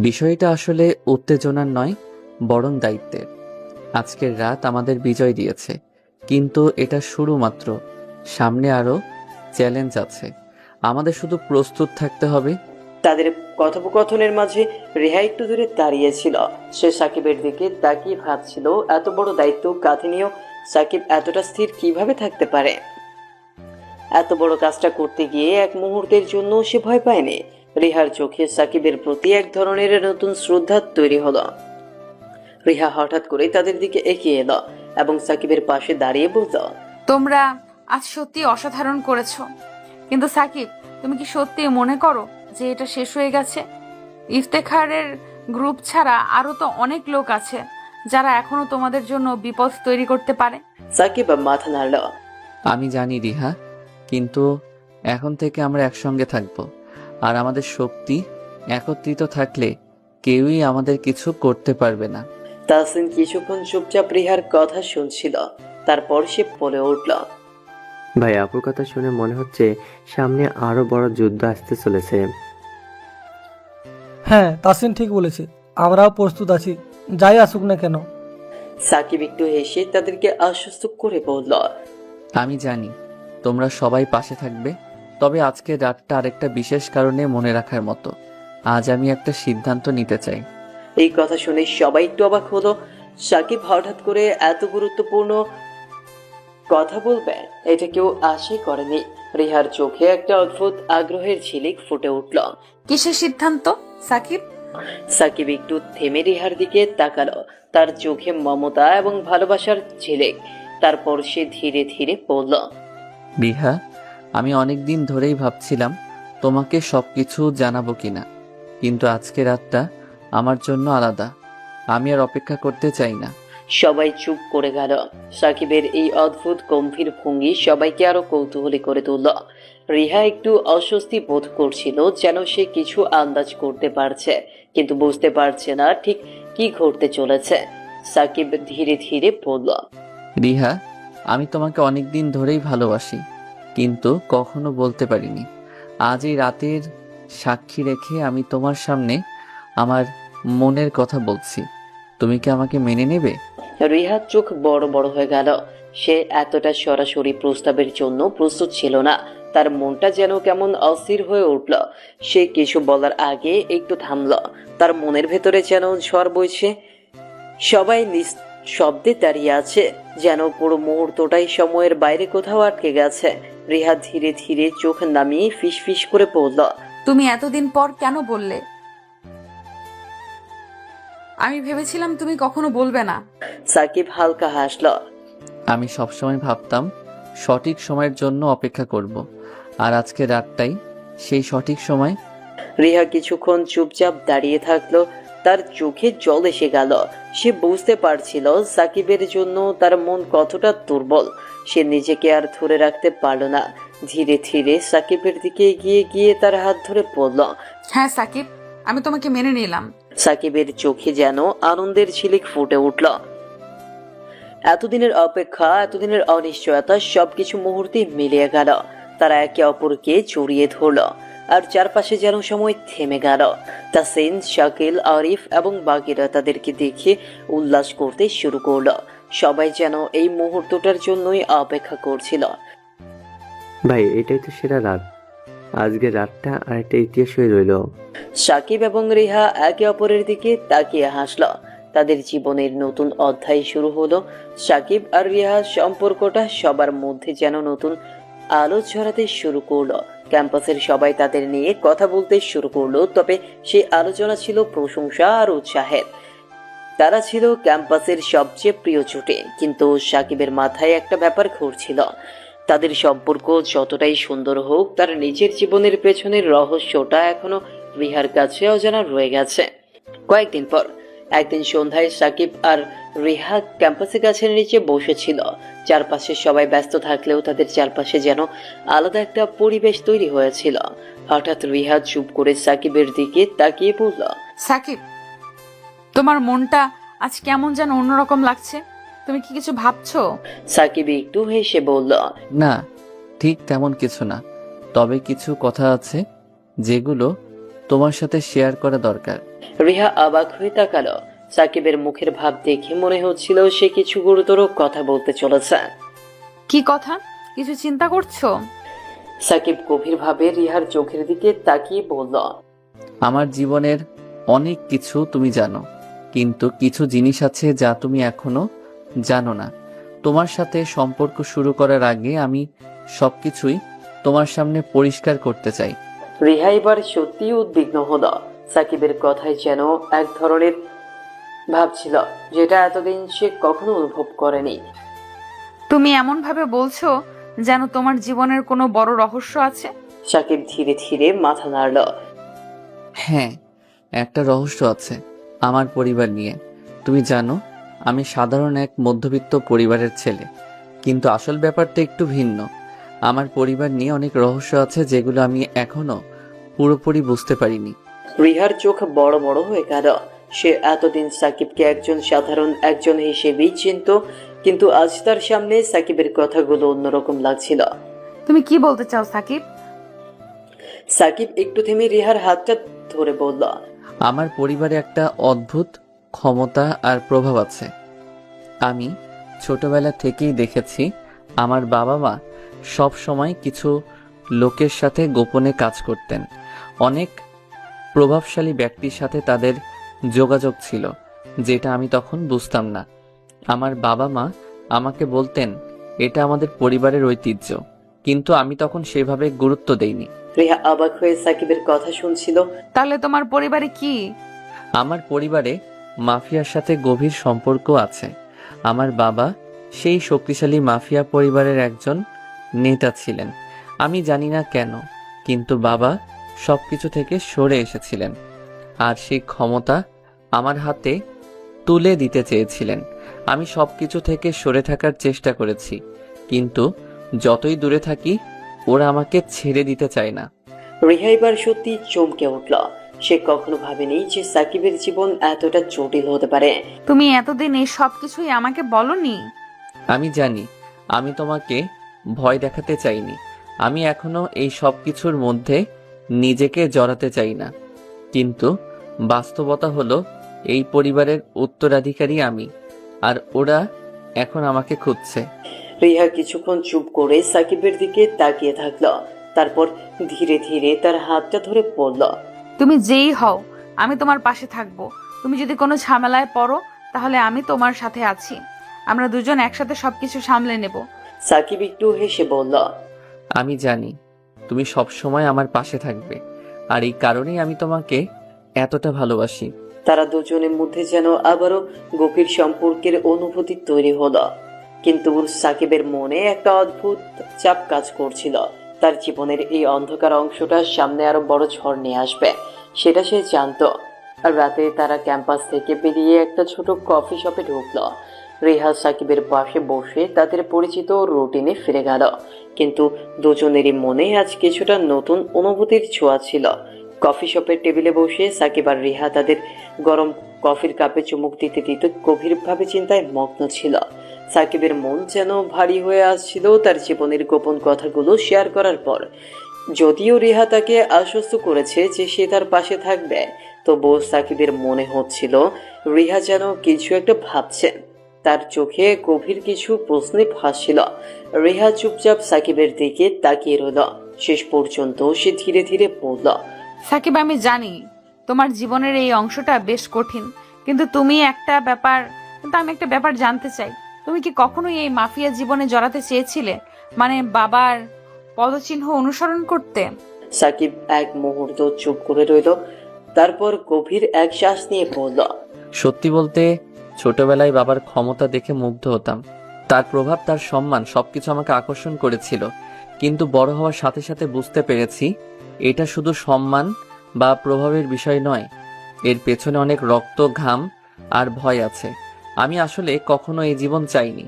বিষয়টা আসলে উত্তেজনার নয়, বরং দায়িত্বের। আজকের রাত আমাদের বিজয় দিয়েছে, কিন্তু এটা শুরু মাত্র। সামনে আরো চ্যালেঞ্জ আছে, আমাদের শুধু প্রস্তুত থাকতে হবে। তাদের কথোপকথনের মাঝে রেহা একটু দূরে দাঁড়িয়েছিল। সে সাকিবের দিকে তাকিয়ে ভাবছিল, এত বড় দায়িত্ব কাঁধে নিয়েও সাকিব এতটা স্থির কিভাবে থাকতে পারে। এত বড় কাজটা করতে গিয়ে এক মুহূর্তের জন্য সে ভয় পায়নি। রিহার চোখে সাকিবের প্রতি এক ধরনের নতুন শ্রদ্ধা তৈরি হলো। রিহা হঠাৎ করে তাদের দিকে এগিয়ে এলো এবং সাকিবের পাশে দাঁড়িয়ে বলল, তোমরা আজ সত্যি অসাধারণ করেছো, কিন্তু সাকিব, তুমি কি সত্যি মনে করো যে এটা শেষ হয়ে গেছে? ইফতেখারের গ্রুপ ছাড়া আরো তো অনেক লোক আছে যারা এখনো তোমাদের জন্য বিপদ তৈরি করতে পারে। সাকিব মাথা নাড়ল। আমি জানি রিহা, কিন্তু এখন থেকে আমরা একসঙ্গে থাকব, আর আমাদের শক্তি একত্রিত থাকলে কেউই আমাদের কিছু করতে পারবে না। তাহসিন কিছুক্ষণ চুপচাপ রিহার কথা শুনছিল, তারপর সে বলে উঠল, ভাই আপুর কথা শুনে মনে হচ্ছে সামনে আরো বড় যুদ্ধ আসতে চলেছে। হ্যাঁ, তাসিন ঠিক বলেছে, আমরাও প্রস্তুত আছি, যাই আসুক না কেন। সাকিব একটু হেসে তাদেরকে আশ্বস্ত করে বলল, আমি জানি তোমরা সবাই পাশে থাকবে, তবে আজকের রাতটা আরেকটা বিশেষ কারণে মনে রাখার মতো। আজ আমি একটা সিদ্ধান্ত নিতে চাই। এই কথা শুনে সবাই একটু অবাক হলো। সাকিব হঠাৎ করে এত গুরুত্বপূর্ণ কথা বলবে, এটা কেউ আশাই করেনি। রিহার চোখে একটা অদ্ভুত আগ্রহের ঝিলিক ফুটে উঠল। কিসের সিদ্ধান্ত সাকিব? সাকিব একটু থেমে রিহার দিকে তাকালো, তার চোখে মমতা এবং ভালোবাসার ঝিলিক। তারপর সে ধীরে ধীরে বলল, রিহা, আমি অনেক দিন ধরেই ভাবছিলাম তোমাকে সবকিছু জানাবো কিনা, কিন্তু আজকে রাতটা আমার জন্য আলাদা। আমি আর অপেক্ষা করতে চাই না। সবাই চুপ করে গেল। সাকিবের এই অদ্ভুত গম্ভীর ভঙ্গি সবাইকে আরো কৌতূহলী করে তুলল। রিহা একটু অস্বস্তি বোধ করছিল, যেন সে কিছু আন্দাজ করতে পারছে, কিন্তু বুঝতে পারছে না ঠিক কি ঘটতে চলেছে। সাকিব ধীরে ধীরে বলল, রিহা, আমি তোমাকে অনেক দিন ধরেই ভালোবাসি, কিন্তু কখনো বলতে পারিনি। আজ এই রাতের সাক্ষী রেখে আমি তোমার সামনে আমার মনের কথা বলছি। তুমি কি আমাকে মেনে নেবে? রিহার চোখ বড় বড় হয়ে গেল। সে এতটা সরাসরি প্রস্তাবের জন্য প্রস্তুত ছিল না। তার মনটা যেন কেমন অস্থির হয়ে উঠল। সে কিছু বলার আগে একটু থামল। তার মনের ভেতরে যেন ঝড় বইছে। সবাই নিঃশব্দে দাঁড়িয়ে আছে, যেন পুরো মুহূর্তটাই সময়ের বাইরে কোথাও আটকে গেছে। রিহা ধীরে ধীরে চোখ নামিয়ে ফিসফিস করে বলল, তুমি এতদিন পর কেন বললে? আমি ভেবেছিলাম তুমি কখনো বলবে না। সাকিব হালকা হাসল। আমি সবসময় ভাবতাম সঠিক সময়ের জন্য অপেক্ষা করব, আর আজকে রাতটাই সেই সঠিক সময়। রিহা কিছুক্ষণ চুপচাপ দাঁড়িয়ে থাকলো, তার চোখে জল এসে গেল। সে বুঝতে পারছিল সাকিবের জন্য তার মন কতটা দুর্বল। সে নিজেকে আর ধরে রাখতে পারল না। ধীরে ধীরে সাকিবের দিকে এগিয়ে গিয়ে তার হাত ধরে পড়ল। হ্যাঁ সাকিব, আমি তোমাকে মেনে নিলাম। সাকিবের চোখে যেন আনন্দের ঝিলিক ফুটে উঠল। এতদিনের অপেক্ষা, এতদিনের অনিশ্চয়তা সবকিছু মুহূর্তে মিলিয়ে গেল। তারা একে অপরকে জড়িয়ে ধরল, আর চারপাশে যেন সময় থেমে গেল। তাসিন, শাকিল, আরিফ এবং বাকিরা তাদেরকে দেখে উল্লাস করতে শুরু করলো। সবাই যেন এই মুহূর্তটার জন্যই অপেক্ষা করছিল। ভাই এটাই তো সেরা রাত। আজকের রাতটা আরেকটা ইতিহাস হয়ে রইল। সাকিব এবং রিহা একে অপরের দিকে তাকিয়ে হাসল। তাদের জীবনের নতুন অধ্যায় শুরু হলো। সাকিব আর রিহার সম্পর্কটা সবার মধ্যে যেন নতুন আলো ছড়াতে শুরু করলো। ক্যাম্পাসের সবাই তাদের নিয়ে কথা বলতে শুরু করলো, তবে সেই আলোচনা ছিল প্রশংসা আর উৎসাহের। তারা ছিল ক্যাম্পাসের সবচেয়ে প্রিয় জুটি, কিন্তু সাকিবের মাথায় একটা ব্যাপার ঘুরছিল। তাদের সম্পর্ক যতটাই সুন্দর হোক, তার নিজের জীবনের পেছনের রহস্যটা এখনো রিহার কাছে অজানা রয়ে গেছে। কয়েকদিন পর একদিন সন্ধ্যায় সাকিব আর রিহা ক্যাম্পাসের গাছের নিচে বসেছিল। চারপাশে সবাই ব্যস্ত থাকলেও তাদের চারপাশে যেন আলাদা একটা পরিবেশ তৈরি হয়েছিল। হঠাৎ রিহা চুপ করে সাকিবের দিকে তাকিয়ে বলল, সাকিব, তোমার মনটা আজ কেমন যেন অন্যরকম লাগছে। তুমি কি কিছু ভাবছো? সাকিব একটু হেসে বলল, না, ঠিক তেমন কিছু না, তবে কিছু কথা আছে যেগুলো তোমার সাথে শেয়ার করা দরকার। রিহা অবাক হয়ে তাকালো। সাকিবের মুখের ভাব দেখে মনে হচ্ছিল সে কিছু গুরুতর কথা বলতে চলেছে। কি কথা? কিছু চিন্তা করছো? সাকিব গভীরভাবে রিহার চোখের দিকে তাকিয়ে বলল, আমার জীবনের অনেক কিছু তুমি জানো, কিন্তু কিছু জিনিস আছে যা তুমি এখনো জানো না। তোমার সাথে সম্পর্ক শুরু করার আগে আমি সবকিছুই তোমার সামনে পরিষ্কার করতে চাই। রিহা এবার সত্যিই উদ্বিগ্ন হলো। সাকিবের কথায় যেন এক ধরনের ভাবছিল, যেটা এতদিন সে কখনো অনুভব করেনি। তুমি এমন ভাবে বলছো যেন তোমার জীবনের কোনো বড় রহস্য আছে। সাকিব ধীরে ধীরে মাথা নাড়ল। হ্যাঁ, একটা রহস্য আছে আমার পরিবার নিয়ে। তুমি জানো, আমি সাধারণ এক মধ্যবিত্ত পরিবারের ছেলে, কিন্তু আসল ব্যাপারটা একটু ভিন্ন। আমার পরিবার নিয়ে অনেক রহস্য আছে যেগুলো আমি এখনো পুরোপুরি বুঝতে পারিনি। রিহার চোখ বড় বড় হয়ে গেল। সে এতদিন সাকিবকে সাধারণ একজন হিসেবেই চিনত, কিন্তু আজ তার সামনে সাকিবের কথাগুলো অন্যরকম লাগছিল। তুমি কি বলতে চাও সাকিব? সাকিব একটু থেমে রিহার হাতটা ধরে বলল, আমার পরিবারে একটা অদ্ভুত ক্ষমতা আর প্রভাব আছে। আমি ছোটবেলা থেকেই দেখেছি আমার বাবা মা সব সময় কিছু লোকের সাথে গোপনে কাজ করতেন। অনেক প্রভাবশালী ব্যক্তির সাথে তাদের যোগাযোগ ছিল, যেটা আমি তখন বুঝতাম না। আমার বাবা মা আমাকে বলতেন এটা আমাদের পরিবারের ঐতিহ্য, কিন্তু আমি তখন সেভাবে গুরুত্ব দেইনি। রিহা অবাক হয়ে সাকিবের কথা শুনছিল। তাহলে তোমার পরিবারে কি? আমার পরিবারে মাফিয়ার সাথে গভীর সম্পর্ক আছে। আমার বাবা সেই শক্তিশালী মাফিয়া পরিবারের একজন নেতা ছিলেন। আমি জানি না কেন, কিন্তু বাবা সবকিছু থেকে সরে এসেছিলেন আর সেই ক্ষমতা আমার হাতে তুলে দিতে চেয়েছিলেন। আমি সবকিছু থেকে সরে থাকার চেষ্টা করেছি, কিন্তু যতই দূরে থাকি ওরা আমাকে ছেড়ে দিতে চায় না। রিহা এবার সত্যি চমকে উঠল। সে কখনো ভাবেনি যে সাকিবের জীবন এতটা জটিল হতে পারে। তুমি এতদিন এই সব কিছুই আমাকে বলনি। আমি জানি, আমি তোমাকে ভয় দেখাতে চাইনি। আমি এখনো এই সব কিছুর মধ্যে নিজেকে জড়াতে চাই না, কিন্তু বাস্তবতা হলো এই পরিবারের উত্তরাধিকারী আমি, আর ওরা এখন আমাকে খুঁজছে। রিহা কিছুক্ষণ চুপ করে সাকিবের দিকে তাকিয়ে থাকলো। তারপর ধীরে ধীরে তার হাতটা ধরে পড়ল। তুমি যেই হও, আমি তোমার পাশে থাকবো। তুমি যদি কোনো ঝামেলায় পড়ো, তাহলে আমি তোমার সাথে আছি। আমরা দুজন একসাথে সবকিছু সামলে নেব। সাকিব একটু হেসে বলল, আমি জানি তুমি সব সময় আমার পাশে থাকবে, আর এই কারণেই আমি তোমাকে এতটা ভালোবাসি। তারা দুজনের মধ্যে যেন আবারও গভীর সম্পর্কের অনুভূতি তৈরি হলো। কিন্তু সাকিবের মনে একটা অদ্ভুত চাপ কাজ করছিল। তার জীবনের এই অন্ধকার অংশটার সামনে আরো বড় ঝড় নিয়ে আসবে, সেটা সে জানতো। আর রাতে তারা ক্যাম্পাস থেকে বেরিয়ে একটা ছোট কফি শপে ঢুকলো। রিহা সাকিবের পাশে বসে তাদের পরিচিত রুটিনে ফিরে গেল, কিন্তু দুজনেরই মনে আজ কিছুটা নতুন অনুভূতির ছোঁয়া ছিল। কফি শপের টেবিলে বসে সাকিব আর রিহা তাদের গরম কফির কাপে চুমুক দিতে দিতে গভীরভাবে চিন্তায় মগ্ন ছিল। সাকিবের মন যেন ভারী হয়ে আসছিল তার জীবনের গোপন কথাগুলো শেয়ার করার পর। যদিও রিহা তাকে আশ্বস্ত করেছে যে সে তার পাশে থাকবে, তবুও সাকিবের মনে হচ্ছিল রিহা যেন কিছু একটা ভাবছে। তার চোখে গভীর কিছু প্রশ্নে ভাসছিল। রিহা চুপচাপ সাকিবের দিকে তাকিয়ে রইল। শেষ পর্যন্ত সে ধীরে ধীরে বলল, সাকিব, আমি জানি তোমার জীবনের এই অংশটা বেশ কঠিন, কিন্তু আমি একটা ব্যাপার জানতে চাই। তুমি কি কখনোই এই মাফিয়া জীবনে জড়াতে চেয়েছিলে? মানে বাবার পদচিহ্ন অনুসরণ করতে? সাকিব এক মুহূর্ত চুপ করে রইল, তারপর গভীর এক শ্বাস নিয়ে বলল, সত্যি বলতে ছোটবেলায় বাবার ক্ষমতা দেখে মুগ্ধ হতাম। তার প্রভাব, তার সম্মান সবকিছু আমাকে আকর্ষণ করেছিল। কিন্তু বড় হওয়ার সাথে সাথে বুঝতে পেরেছি এটা শুধু সম্মান বা প্রভাবের বিষয় নয়, এর পেছনে অনেক রক্ত, ঘাম আর ভয় আছে। আমি আসলে কখনো এই জীবন চাইনি।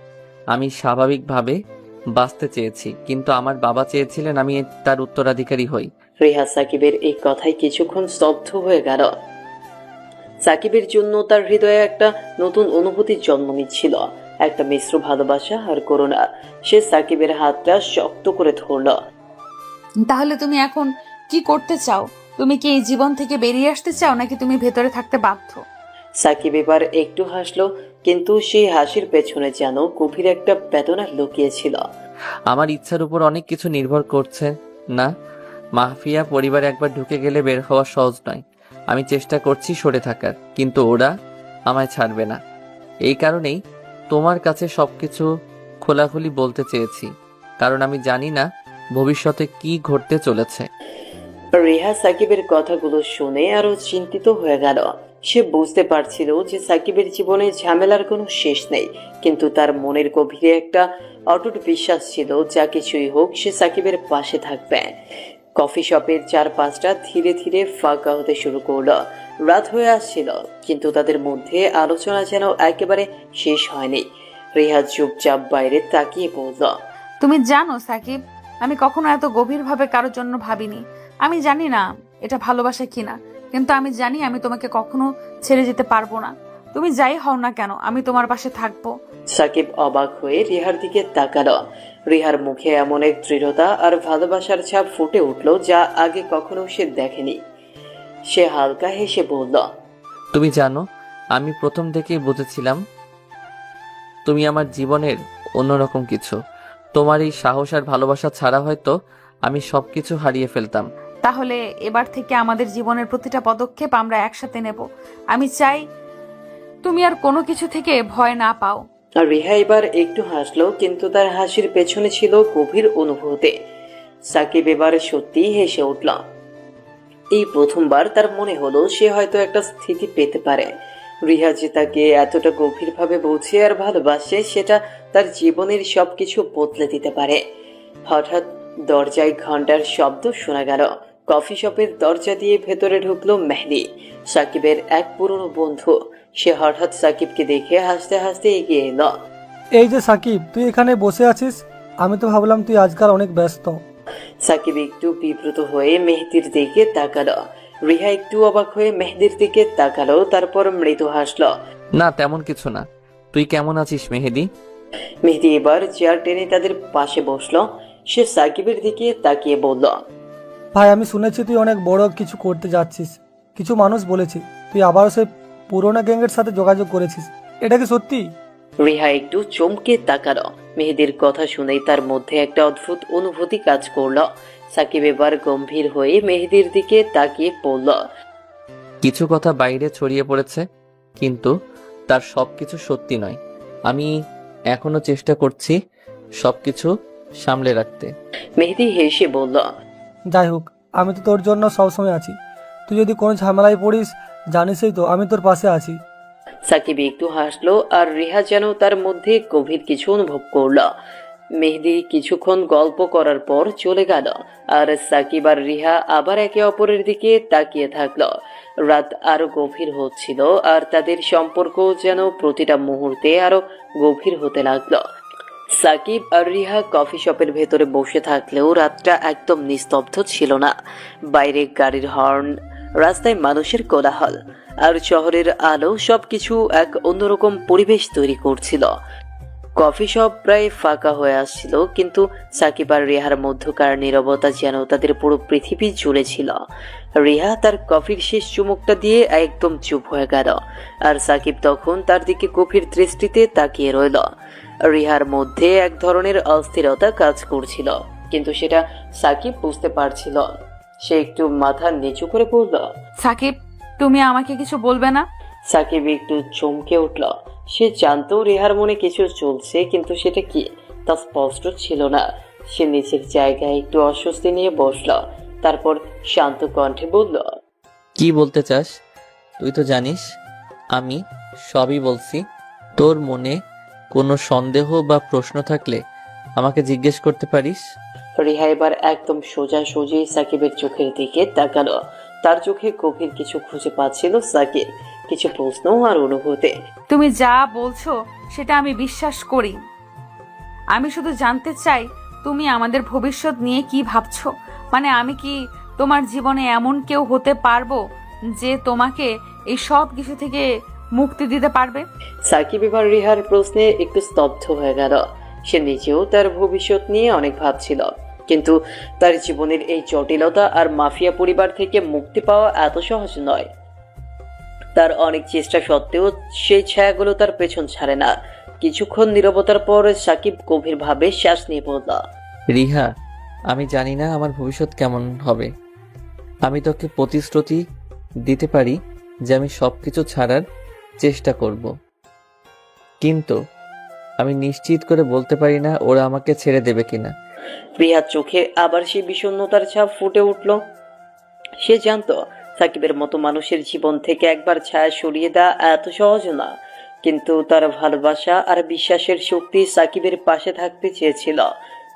আমি স্বাভাবিকভাবে বাঁচতে চেয়েছি, কিন্তু আমার বাবা চেয়েছিলেন আমি তার উত্তরাধিকারী হই। রিহা সাকিবের এই কথায় কিছুক্ষণ স্তব্ধ হয়ে গেল। সাকিবের জন্য তার হৃদয়ে একটা নতুন অনুভূতির জন্ম নিচ্ছিল, একটা মিশ্র ভালোবাসা আর করুণা। সে সাকিবের হাতটা শক্ত করে ধরল। তাহলে তুমি এখন কি করতে চাও? তুমি কি এই জীবন থেকে বেরিয়ে আসতে চাও, নাকি তুমি ভেতরে থাকতে বাধ্য? সাকিব এবার একটু হাসলো, কিন্তু সেই হাসির পেছনে যেন গভীর একটা বেদনা লুকিয়েছিল। আমার ইচ্ছার উপর অনেক কিছু নির্ভর করছে না। মাফিয়া পরিবারে একবার ঢুকে গেলে বের হওয়া সহজ নয়। আমি চেষ্টা করছি সরে থাকার, কিন্তু ওরা আমায় ছাড়বে না। এই কারণেই তোমার কাছে সবকিছু খোলাখুলি বলতে চেয়েছি, কারণ আমি জানি না ভবিষ্যতে কি ঘটতে চলেছে। রেহা সাকিবের কথাগুলো শুনে আরো চিন্তিত হয়ে গেল। সে বুঝতে পারছিল যে সাকিবের জীবনে ঝামেলার কোনো শেষ নেই, কিন্তু তার মনের গভীরে একটা অটুট বিশ্বাস ছিল, যা কিছুই হোক সে সাকিবের পাশে থাকবে। কফি শপের চারপাশটা ধীরে ধীরে ফাঁকা হতে শুরু করলো। রাত হয়ে আসছিল, কিন্তু তাদের মধ্যে আলোচনা যেন একেবারে শেষ হয়নি। রেহা চুপচাপ বাইরে তাকিয়ে বলল, তুমি জানো সাকিব, আমি কখনো এত গভীরভাবে কারোর জন্য ভাবিনি। আমি জানি না এটা ভালোবাসা কিনা, কিন্তু আমি জানি আমি তোমাকে কখনো ছেড়ে যেতে পারবো না। তুমি যাই হও না কেন, আমি তোমার পাশে থাকবো। সাকিব অবাক হয়ে রিহার দিকে তাকালো। রিহার মুখে এমন এক দৃঢ়তা আর ভালোবাসার ছাপ ফুটে উঠল, যা আগে কখনো সে দেখেনি। সে হালকা হেসে বলল, তুমি জানো, আমি প্রথম থেকেই বুঝেছিলাম তুমি আমার জীবনের অন্যরকম কিছু। তোমার এই সাহস আর ভালোবাসা ছাড়া হয়তো আমি সবকিছু হারিয়ে ফেলতাম। তাহলে এবার থেকে আমাদের জীবনের প্রতিটা পদক্ষেপ আমরা একসাথে নেব। আমি চাই তুমি আর কোনো কিছু থেকে ভয় না পাও। আর রিহা এবার একটু হাসলো, কিন্তু তার হাসির পেছনে ছিল গভীর অনুভূতি। সাকিব এবার সত্যি হেসে উঠল। এই প্রথমবার তার মনে হলো সে হয়তো একটা স্থিতি পেতে পারে। রিহা যে তাকে এতটা গভীরভাবে বোঝে আর ভালোবাসে, সেটা তার জীবনের সবকিছু বদলে দিতে পারে। হঠাৎ দরজায় ঘন্টার শব্দ শোনা গেল। কফি শপের দরজা দিয়ে ভেতরে ঢুকলো মেহেদি, সাকিবের এক পুরনো বন্ধু। সে হঠাৎ সাকিবকে দেখে হাসতে হাসতে এগিয়ে এলো। এই যে সাকিব, তুই এখানে বসে আছিস? আমি তো ভাবলাম তুই আজকাল অনেক ব্যস্ত। সাকিব একটু বিব্রত হয়ে মেহেদির দিকে তাকালো। রিহা একটু অবাক হয়ে মেহেদির দিকে তাকালো, তারপর মৃদু হাসলো। না, তেমন কিছু না। তুই কেমন আছিস মেহেদি? মেহেদি এবার চেয়ার টেনে তাদের পাশে বসলো। সে সাকিবের দিকে তাকিয়ে বলল, ভাই, আমি শুনেছি তুই অনেক বড় কিছু করতে যাচ্ছিস। কিছু মানুষ বলেছে তুই আবারও সেই পুরোনো গ্যাংয়ের সাথে যোগাযোগ করেছিস। এটা কি সত্যি? রিহা একটু চমকে তাকালো। মেহেদির কথা শুনেই তার মধ্যে একটা অদ্ভুত অনুভূতি কাজ করলো। সাকিব এবার গম্ভীর হয়ে মেহেদির দিকে তাকিয়ে বলল, কিছু কথা বাইরে ছড়িয়ে পড়েছে, কিন্তু তার সবকিছু সত্যি নয়। আমি এখনো চেষ্টা করছি সবকিছু সামলে রাখতে। মেহেদি হেসে বলল, যাই হোক, আমি তো তোর জন্য সবসময় আছি। তুই যদি কোনো ঝামেলায় পড়িস, জানিসই তো আমি তোর পাশে আছি। সাকিব একটু হাসলো, আর রিহা যেন তার মধ্যে গভীর কিছু অনুভব করলো। মেহেদি কিছুক্ষণ গল্প করার পর চলে গেল, আর সাকিব আর রিহা আবার একে অপরের দিকে তাকিয়ে থাকলো। রাত আরো গভীর হচ্ছিল, আর তাদের সম্পর্ক যেন প্রতিটা মুহূর্তে আরো গভীর হতে লাগলো। সাকিব আর রিহা কফি শপের ভেতরে বসে থাকলেও রাতটা একদম নিস্তব্ধ ছিল না। বাইরে গাড়ির হর্ন, রাস্তায় মানুষের কোলাহল আর শহরের আলো সবকিছু এক অন্যরকম পরিবেশ তৈরি করছিল। কফি শপ প্রায় ফাঁকা হয়ে আসছিল, কিন্তু সাকিব আর রিহার মধ্যকার নীরবতা যেন তাদের পুরো পৃথিবী জুড়ে ছিল। রিহা তার কফির শেষ চুমুকটা দিয়ে একদম চুপ হয়ে গেল, আর সাকিব তখন তার দিকে গভীর দৃষ্টিতে তাকিয়ে রইল। রিহার মধ্যে এক ধরনের অস্থিরতা কাজ করছিল, কিন্তু সেটা সাকিব বুঝতে পারছিল। সে একটু মাথা নিচু করে বলল, সাকিব, তুমি আমাকে কিছু বলবে না? সাকিব একটু চমকে উঠল। সে জানতো রিহার মনে কিছু চলছে, কিন্তু সেটা কি তা স্পষ্ট ছিল না। সে নিচের জায়গায় একটু অস্বস্তি নিয়ে বসল, তারপর শান্ত কণ্ঠে বলল, কি বলতে চাস? তুই তো জানিস আমি সবই বলছি। তোর মনে কোনো সন্দেহ বা প্রশ্ন থাকলে আমাকে জিজ্ঞেস করতে পারিস। রিহা এবার একদম সোজাসুজি সাকিবের চোখের দিকে তাকালো। তার চোখে গভীর কিছু খুঁজে পাচ্ছিল সাকিব, কিছু প্রশ্ন আর অনুভূতি। তুমি যা বলছো সেটা আমি বিশ্বাস করি। আমি শুধু জানতে চাই তুমি আমাদের ভবিষ্যৎ নিয়ে কি ভাবছো। মানে আমি কি তোমার জীবনে এমন কেউ হতে পারবো যে তোমাকে এই সব কিছু থেকে মুক্তি দিতে পারবে? সাকিব এবার রিহার প্রশ্নে একটু স্তব্ধ হয়ে গেল। সে নিজেও তার ভবিষ্যৎ নিয়ে অনেক ভাবছিল, কিন্তু তার জীবনের এই জটিলতা আর মাফিয়া পরিবার থেকে মুক্তি পাওয়া এত সহজ নয়। তার অনেক চেষ্টা সত্ত্বেও সেই ছায়াগুলো তার পেছন ছাড়ে না। কিছুক্ষণ নীরবতার পর সাকিব গভীরভাবে শ্বাস নিয়ে পড়ল। রিহা, আমি জানি না আমার ভবিষ্যৎ কেমন হবে। আমি তোকে প্রতিশ্রুতি দিতে পারি যে আমি সবকিছু ছাড়ার চেষ্টা করব, কিন্তু আমি নিশ্চিত করে বলতে পারি না ওরা আমাকে ছেড়ে দেবে কিনা। রিহার চোখে আবার সেই বিষণ্ণতার ছাপ ফুটে উঠল। সে জানতো সাকিবের মতো মানুষের জীবন থেকে একবার ছায়া সরিয়ে দেওয়া এত সহজ না, কিন্তু তার ভালোবাসা আর বিশ্বাসের শক্তি সাকিবের পাশে থাকতে চেয়েছিল।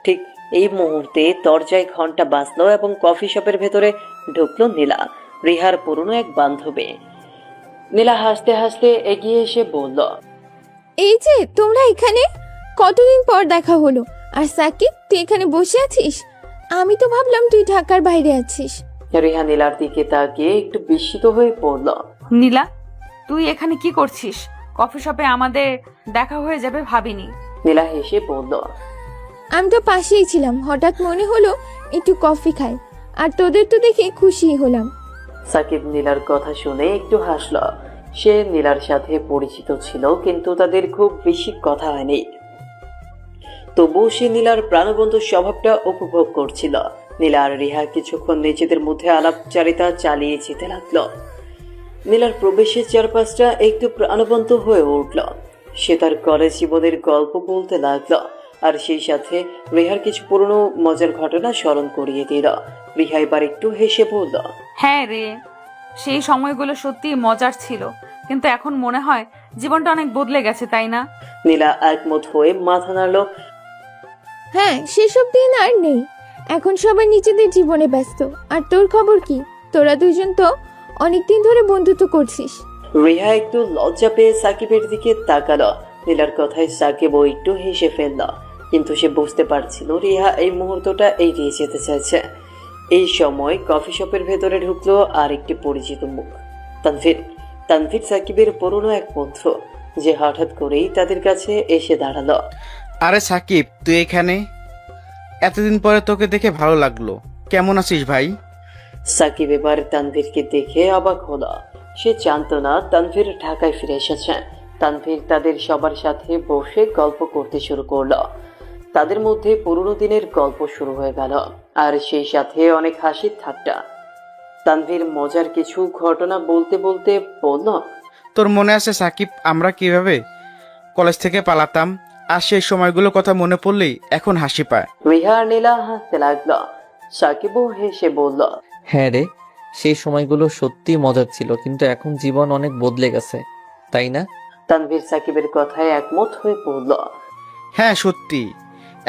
ঠিক এই মুহূর্তে দরজায় ঘন্টা বাজলো এবং কফি শপের ভেতরে ঢুকলো নীলা, রিহার পুরনো এক বান্ধবী। নীলা হাসতে হাসতে এগিয়ে এসে বলল, এই যে তোমরা এখানে, কতদিন পর দেখা হলো। আর সাকিব, তুই এখানে বসে আছিস? আমি তো ভাবলাম তুই ঢাকার বাইরে আছিস। রিহা নীলার দিকে তাকিয়ে একটু বিস্মিত হয়ে পড়ল। নীলা, তুই এখানে কি করছিস? কফি শপে আমাদের দেখা হয়ে যাবে ভাবিনি। নীলা হেসে বলল, আমি তো পাশেই ছিলাম, হঠাৎ মনে হলো একটু কফি খাই, আর তোদের তো দেখে খুশি হলাম। সাকিব নীলার কথা শুনে একটু হাসল। সে নীলার সাথে পরিচিত ছিল, কিন্তু তাদের খুব বেশি কথা হয়নি। তবুও সে নীলার প্রাণবন্ত স্বভাবটা উপভোগ করছিল। নীলা আর রিহা কিছুক্ষণ নিজেদের মধ্যে আলাপচারিতা চালিয়ে যেতে লাগলো। নীলার প্রবেশের চারপাশটা একটু প্রাণবন্ত হয়ে উঠল। সে তার কলেজ জীবনের গল্প বলতে লাগলো, আর সেই সাথে রিহার কিছু পুরনো মজার ঘটনা স্মরণ করিয়ে দিল। রিহা এবার একটু হেসে বলল, হ্যাঁ রে, সেই সময়গুলো সত্যি মজার ছিল, কিন্তু এখন মনে হয় জীবনটা অনেক বদলে গেছে, তাই না? নীলা একমত হয়ে মাথা নাড়ল। হ্যাঁ, সেসব দিন আর নেই, এখন সবাই নিজেদের জীবনে ব্যস্ত। আর তোর খবর কি? তোরা দুইজন তো অনেকদিন ধরে বন্ধুত্ব করছিস। রিহা একটু লজ্জা পেয়ে সাকিবের দিকে তাকালো। নীলার কথায় সাকিবও একটু হেসে ফেলল, কিন্তু সে বুঝতে পারছিল রিহা এই মুহূর্তটা এড়িয়ে যেতে চাইছে। এই সময় কফি শপের ভেতরে ঢুকলো আর একটি পরিচিত মুখ, তানভীর। তানভীর সাকিবের পুরনো এক বন্ধু, যে হঠাৎ করেই তাদের কাছে এসে দাঁড়ালো। আরে সাকিব, তুই এখানে? এতদিন পরে তোকে দেখে ভালো লাগলো। কেমন আছিস ভাই? সাকিব এবার তানভীরকে দেখে অবাক হলো। সে জানতো না তানভীর ঢাকায় ফিরে এসেছে। তানভীর তাদের সবার সাথে বসে গল্প করতে শুরু করলো। তাদের মধ্যে পুরনো দিনের গল্প শুরু হয়ে গেল, আর সেই সাথে অনেক হাসি ঠাট্টা। তানভীর মজার কিছু ঘটনা বলতে বলতে বলল, তোর মনে আছে সাকিব, আমরা কিভাবে কলেজ থেকে পালাতাম? আর সেই সময়গুলোর কথা মনে পড়লেই এখন হাসি পায়। রিহা আর নীলা হাসতে লাগলো। সাকিবও হেসে বলল, হ্যাঁ রে, সেই সময়গুলো সত্যি মজার ছিল, কিন্তু এখন জীবন অনেক বদলে গেছে, তাই না? তানভীর সাকিবের কথায় একমত হয়ে পড়ল। হ্যাঁ সত্যি,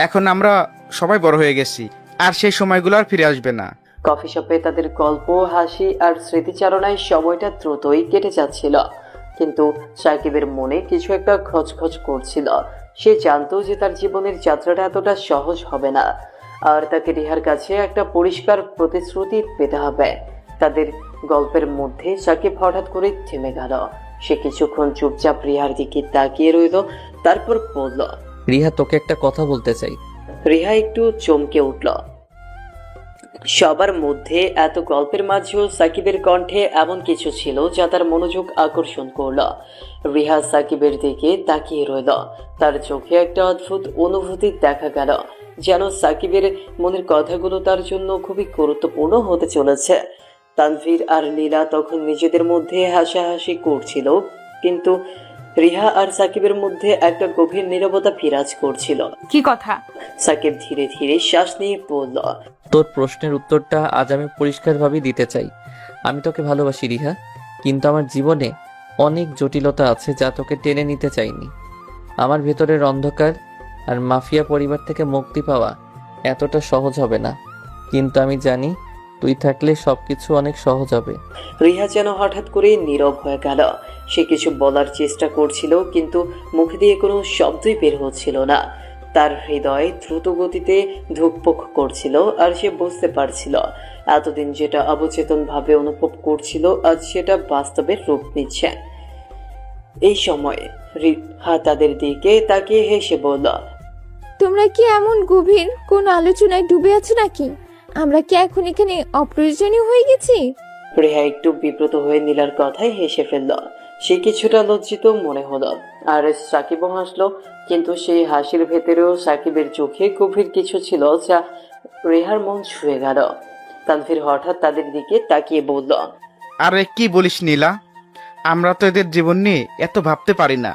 এখন আমরা সবাই বড় হয়ে গেছি, আর সেই সময়গুলো আর ফিরে আসবে না। কফি শপে তাদের গল্প, হাসি আর স্মৃতিচারণায় সময়টা দ্রুতই কেটে যাচ্ছিল, কিন্তু সাকিবের মনে কিছু একটা খচখচ করছিল। সে জানতো যে তার জীবনের যাত্রাটা এতটা সহজ হবে না, আর তাকে রিহার কাছে একটা পরিষ্কার প্রতিশ্রুতি পেতে হবে। তাদের গল্পের মধ্যে সাকিব হঠাৎ করে থেমে গেল। সে কিছুক্ষণ চুপচাপ রিহার দিকে তাকিয়ে রইল, তারপর বলল, রিহা, তোকে একটা কথা বলতে চাই। রিহা একটু চমকে উঠল। সবার মধ্যে এত গল্পের মাঝেও সাকিবের কণ্ঠে এমন কিছু ছিল যা তার মনোযোগ আকর্ষণ করল। রিহা সাকিবের দিকে তাকিয়ে রইল। তার চোখে একটা অদ্ভুত অনুভূতি দেখা গেল, যেন সাকিবের মনের কথাগুলো তার জন্য খুবই গুরুত্বপূর্ণ হতে চলেছে। তানভীর আর নীলা তখন নিজেদের মধ্যে হাসাহাসি করছিল, কিন্তু রিহা আর সাকিবের মধ্যে একটা গভীর নীরবতা বিরাজ করছিল। কি কথা? সাকিব ধীরে ধীরে শ্বাস নিয়ে বলল, তোর প্রশ্নের উত্তরটা আজ আমি পরিষ্কারভাবেই দিতে চাই। আমি তোকে ভালোবাসি রিহা, কিন্তু আমার জীবনে অনেক জটিলতা আছে যা তোকে টেনে নিতে চাইনি। আমার ভেতরের অন্ধকার আর মাফিয়া পরিবার থেকে মুক্তি পাওয়া এতটা সহজ হবে না, কিন্তু আমি জানি তুই থাকলে সবকিছু অনেক সহজ হবে। রিহা যেন হঠাৎ করে নীরব হয়ে গেল। সে কিছু বলার চেষ্টা করছিল, কিন্তু মুখ দিয়ে কোনো শব্দই বের হচ্ছিল না। তার হৃদয় দ্রুত গতিতে ধুকপুক করছিল, আর সে বুঝতে পারছিল এতদিন যেটা অবচেতন ভাবে অনুভব করছিল আজ সেটা বাস্তবের রূপ নিচ্ছে। এই সময়ে রিহা তাদের দিকে তাকিয়ে হেসে বলল, তোমরা কি এমন গভীর কোন আলোচনায় ডুবে আছো নাকি? আমরা কি এখন এখানে অপ্রয়োজনীয় হয়ে গেছি? রেহা একটু বিব্রত হয়ে নীলার কথায় হেসে ফেলল। সে কিছুটা লজ্জিত মনে হলো, আর সাকিবও হাসলো, কিন্তু সেই হাসির ভেতরেও সাকিবের চোখে গভীর কিছু ছিল যা রেহার মন ছুঁয়ে গেল। তানভীর হঠাৎ তাদের দিকে তাকিয়ে বলল, আরে কি বলিস নীলা, আমরা তো এদের জীবন নিয়ে এত ভাবতে পারি না,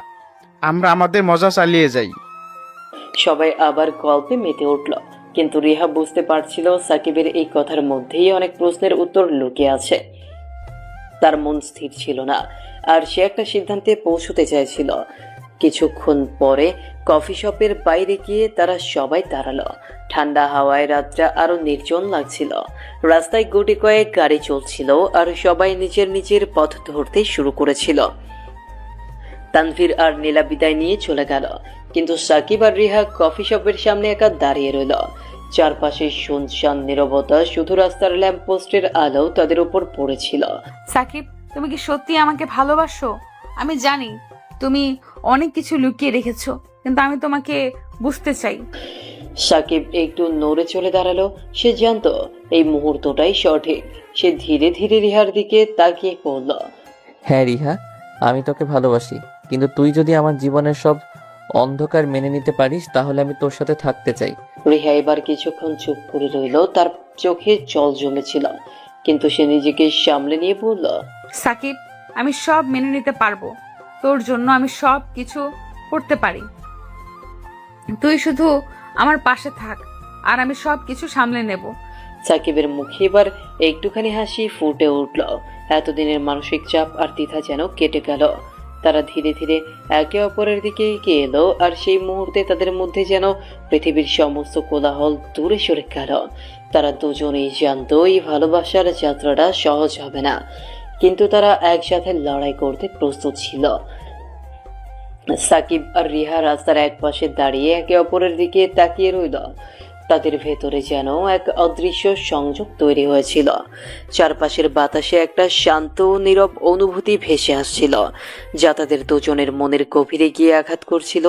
আমরা আমাদের মজা চালিয়ে যাই। সবাই আবার গল্পে মেতে উঠল, কিন্তু রিহা বুঝতে পারছিল সাকিবের এই কথার মধ্যেই অনেক প্রশ্নের উত্তর লুকিয়ে আছে। তার মন স্থির ছিল না, আর সে একটা সিদ্ধান্তে পৌঁছতে চাইছিল। কিছুক্ষণ পরে কফি শপের বাইরে গিয়ে তারা সবাই দাঁড়ালো। ঠান্ডা হাওয়ায় রাতটা আরো নির্জন লাগছিল। রাস্তায় গুটি কয়েক গাড়ি চলছিল, আর সবাই নিজের নিজের পথ ধরতে শুরু করেছিল। তানভীর আর নীলা বিদায় নিয়ে চলে গেল, কিন্তু সাকিব আর রিহা কফি শপের সামনে একা দাঁড়িয়ে রইল। চারপাশে শুনশান নীরবতা, শুধু রাস্তার ল্যাম্পপোস্টের আলো তাদের উপর পড়েছিল। সাকিব, তুমি কি সত্যি আমাকে ভালোবাসো? আমি জানি তুমি অনেক কিছু লুকিয়ে রেখেছো, কিন্তু আমি তোমাকে বুঝতে চাই। সাকিব একটু নড়ে চলে দাঁড়ালো। সে জানতো এই মুহূর্তটাই সঠিক। সে ধীরে ধীরে রিহার দিকে তাকিয়ে পড়ল। হ্যাঁ রিহা, আমি তোকে ভালোবাসি, কিন্তু তুই যদি আমার জীবনের সব অন্ধকার মেনে নিতে পারিস তাহলে আমি তোর সাথে থাকতে চাই। রিহা এবার কিছুক্ষণ চুপ করে রইল। তার চোখে জল জমেছিল, কিন্তু সে নিজেকে সামলে নিয়ে বলল, সাকিব, আমি সব মেনে নিতে পারবো। তোর জন্য আমি সব কিছু করতে পারি। তুই শুধু আমার পাশে থাক, আর আমি সব কিছু সামলে নেব। সাকিবের মুখে এবার একটুখানি হাসি ফুটে উঠল। এতদিনের মানসিক চাপ আর দ্বিধা যেন কেটে গেল। তারা ধীরে ধীরে একে অপরের দিকে এগিয়ে এলো, আর সেই মুহূর্তে তাদের মধ্যে যেন পৃথিবীর সমস্ত কোলাহল দূরে সরে গেল। তারা দুজনেই জানতো এই ভালোবাসার যাত্রাটা সহজ হবে না, কিন্তু তারা একসাথে লড়াই করতে প্রস্তুত ছিল। সাকিব আর রিহা রাস্তার এক পাশে দাঁড়িয়ে একে অপরের দিকে তাকিয়ে রইল। তাদের ভেতরে যেন এক অদৃশ্য সংযোগ তৈরি হয়েছিল। চারপাশের বাতাসে একটা শান্ত নীরব অনুভূতি ভেসে আসছিল, যা তাদের দুজনের মনের গভীরে গিয়ে আঘাত করছিল।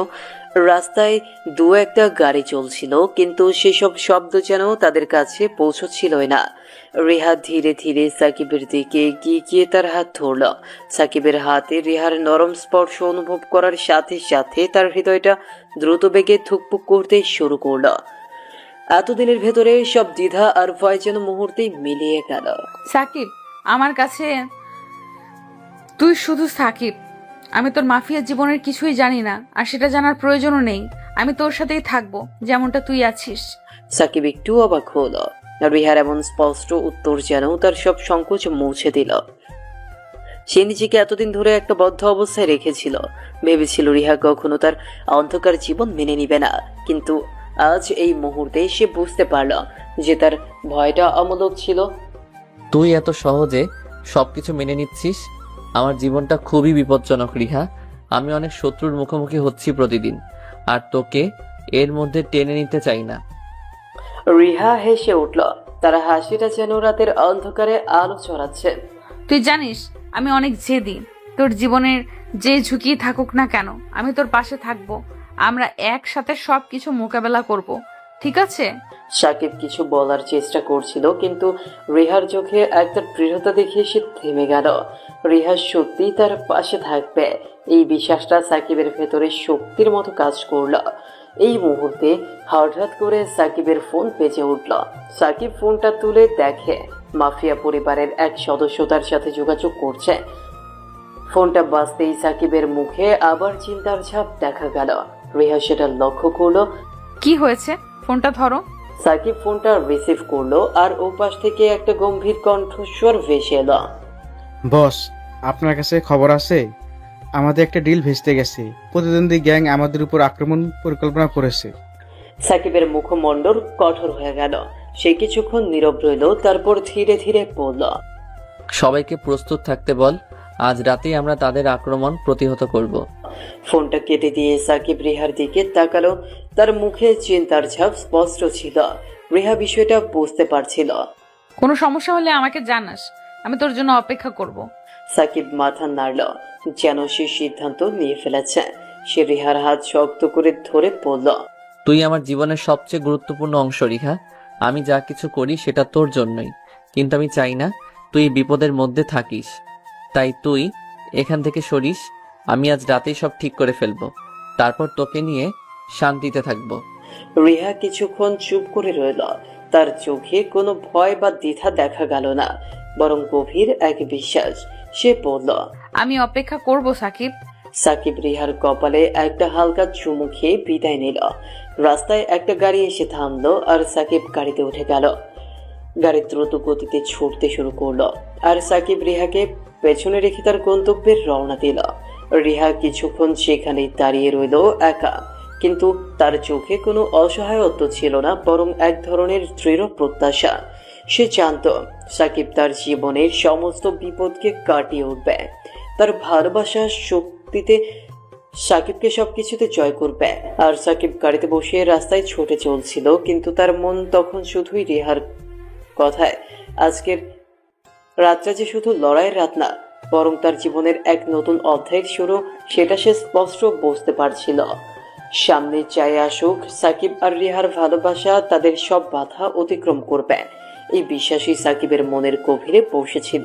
রাস্তায় দু একটা গাড়ি চলছিল, কিন্তু সেসব শব্দ যেন তাদের কাছে পৌঁছচ্ছিলই না। রিহা ধীরে ধীরে সাকিবের দিকে এগিয়ে গিয়ে তার হাত ধরল। সাকিবের হাতে রিহার নরম স্পর্শ অনুভব করার সাথে সাথে তার হৃদয়টা দ্রুত বেগে ধুকপুক করতে শুরু করল। এতদিনের ভেতরে সব দ্বিধা আর ভয় যেন মুহূর্তেই মিলিয়ে গেল। সাকিব, আমার কাছে তুই শুধু সাকিব। আমি তোর মাফিয়া জীবনের কিছুই জানি না, আর সেটা জানার প্রয়োজনও নেই। আমি তোর সাথেই থাকবো, যেমনটা তুই আছিস। সাকিব একটু অবাক হলো। রিহার এমন স্পষ্ট উত্তর যেন তার সব সংকোচ মুছে দিল। সে নিজেকে এতদিন ধরে একটা বদ্ধ অবস্থায় রেখেছিল। ভেবেছিল রিহা কখনো তার অন্ধকার জীবন মেনে নিবে না, কিন্তু আজ এই মুহূর্তে সে বুঝতে পারল যে তার ভয়টা অমূলক ছিল। তুই এত সহজে সবকিছু মেনে নিচ্ছিস, আমার জীবনটা খুবই বিপজ্জনক রিহা। আমি অনেক শত্রুর মুখোমুখি হচ্ছি প্রতিদিন, আর তোকে এর মধ্যে টেনে নিতে চাই না। রিহা হেসে উঠল। তার হাসিটা যেন রাতের অন্ধকারে আলো ছড়াচ্ছে। তুই জানিস আমি অনেক জেদি। তোর জীবনের যে ঝুঁকি থাকুক না কেন, আমি তোর পাশে থাকবো। আমরা একসাথে সব কিছু মোকাবেলা করব, ঠিক আছে? সাকিব কিছু বলার চেষ্টা করছিল, কিন্তু রিহার চোখে একটা দৃঢ়তা দেখে সে থেমে গেল। রিহা সত্যি তার পাশে থাকবে, এই বিশ্বাসটা সাকিবের ভেতরে শক্তির মতো কাজ করল। এই মুহূর্তে হঠাৎ করে সাকিবের ফোন বেজে উঠল। সাকিব ফোনটা তুলে দেখে মাফিয়া পরিবারের এক সদস্য তার সাথে যোগাযোগ করছে। ফোনটা বাজতেই সাকিবের মুখে আবার চিন্তার ছাপ দেখা গেল। রিহা সেটা লক্ষ্য করলো। কি হয়েছে? ফোনটা ধরো। সাকিব ফোনটা রিসিভ করলো আর ওপাশ থেকে একটা গম্ভীর কণ্ঠস্বর ভেসে এলো। বস, আপনার কাছে খবর আছে? আমাদের একটা ডিল ভেস্তে গেছে। প্রতিদ্বন্দ্বী গ্যাং আমাদের উপর আক্রমণ পরিকল্পনা করেছে। সাকিবের মুখমণ্ডল কঠোর হয়ে গেল। সে কিছুক্ষণ নীরব রইল, তারপর ধীরে ধীরে বলল, সবাইকে প্রস্তুত থাকতে বল, আজ রাতেই আমরা তাদের আক্রমণ প্রতিহত করব। ফোনটা কেটে দিয়ে সাকিব রিহার দিকে তাকালো। তার মুখে চিন্তার ছাপ স্পষ্ট ছিল। রিহা বিষয়টা বুঝতে পারছিল। কোনো সমস্যা হলে আমাকে জানাস, আমি তোর জন্য অপেক্ষা করব। সাকিব মাথা নাড়ল, যেন সে সিদ্ধান্ত নিয়ে ফেলেছে। সে রিহার হাত শক্ত করে ধরে বলল, তুই আমার জীবনের সবচেয়ে গুরুত্বপূর্ণ অংশ রিহা। আমি যা কিছু করি সেটা তোর জন্যই, কিন্তু আমি চাই না তুই বিপদের মধ্যে থাকিস। তাই তুই এখান থেকে সরিস। আমি আজ রাতেই সব ঠিক করে ফেলবো, তারপর তোকে নিয়ে শান্তিতে থাকবো। রিহা কিছুক্ষণ চুপ করে রইল। তার চোখে কোনো ভয় বা দ্বিধা দেখা গেল না, বরং গভীর এক বিশ্বাস। সে বলল, আমি অপেক্ষা করব সাকিব। সাকিব রিহার কপালে একটা হালকা চুমু খেয়ে বিদায় নিল। রাস্তায় একটা গাড়ি এসে থামলো আর সাকিব গাড়িতে উঠে গেল। গাড়ি দ্রুত গতিতে ছুটতে শুরু করলো আর সাকিব রিহাকে পেছনে রেখে তার গন্তব্যের রওনা দিল। রিহা কিছুক্ষণ সেখানেই দাঁড়িয়ে রইল একা, কিন্তু তার চোখে কোনো অসহায়ত্ব ছিল না, বরং এক ধরনের দৃঢ় প্রত্যাশা। সে জানত সাকিব তার জীবনের সমস্ত বিপদকে কাটিয়ে উঠবে। তার ভালোবাসার শক্তিতে সাকিবকে সবকিছুতে জয় করবে। আর সাকিব গাড়িতে বসে রাস্তায় ছুটে চলছিল, কিন্তু তার মন তখন শুধুই রিহার কথায়। আজকের রাতটা যে শুধু লড়াইয়ের রাত না, বরং তার জীবনের এক নতুন অধ্যায়ের শুরু, সেটা সে স্পষ্ট বুঝতে পারছিল। সামনে চাই আসুক, সাকিব আর রিহার ভালোবাসা তাদের সব বাধা অতিক্রম করবে। এই বিশ্বাসই সাকিবের মনের গভীরে বসেছিল।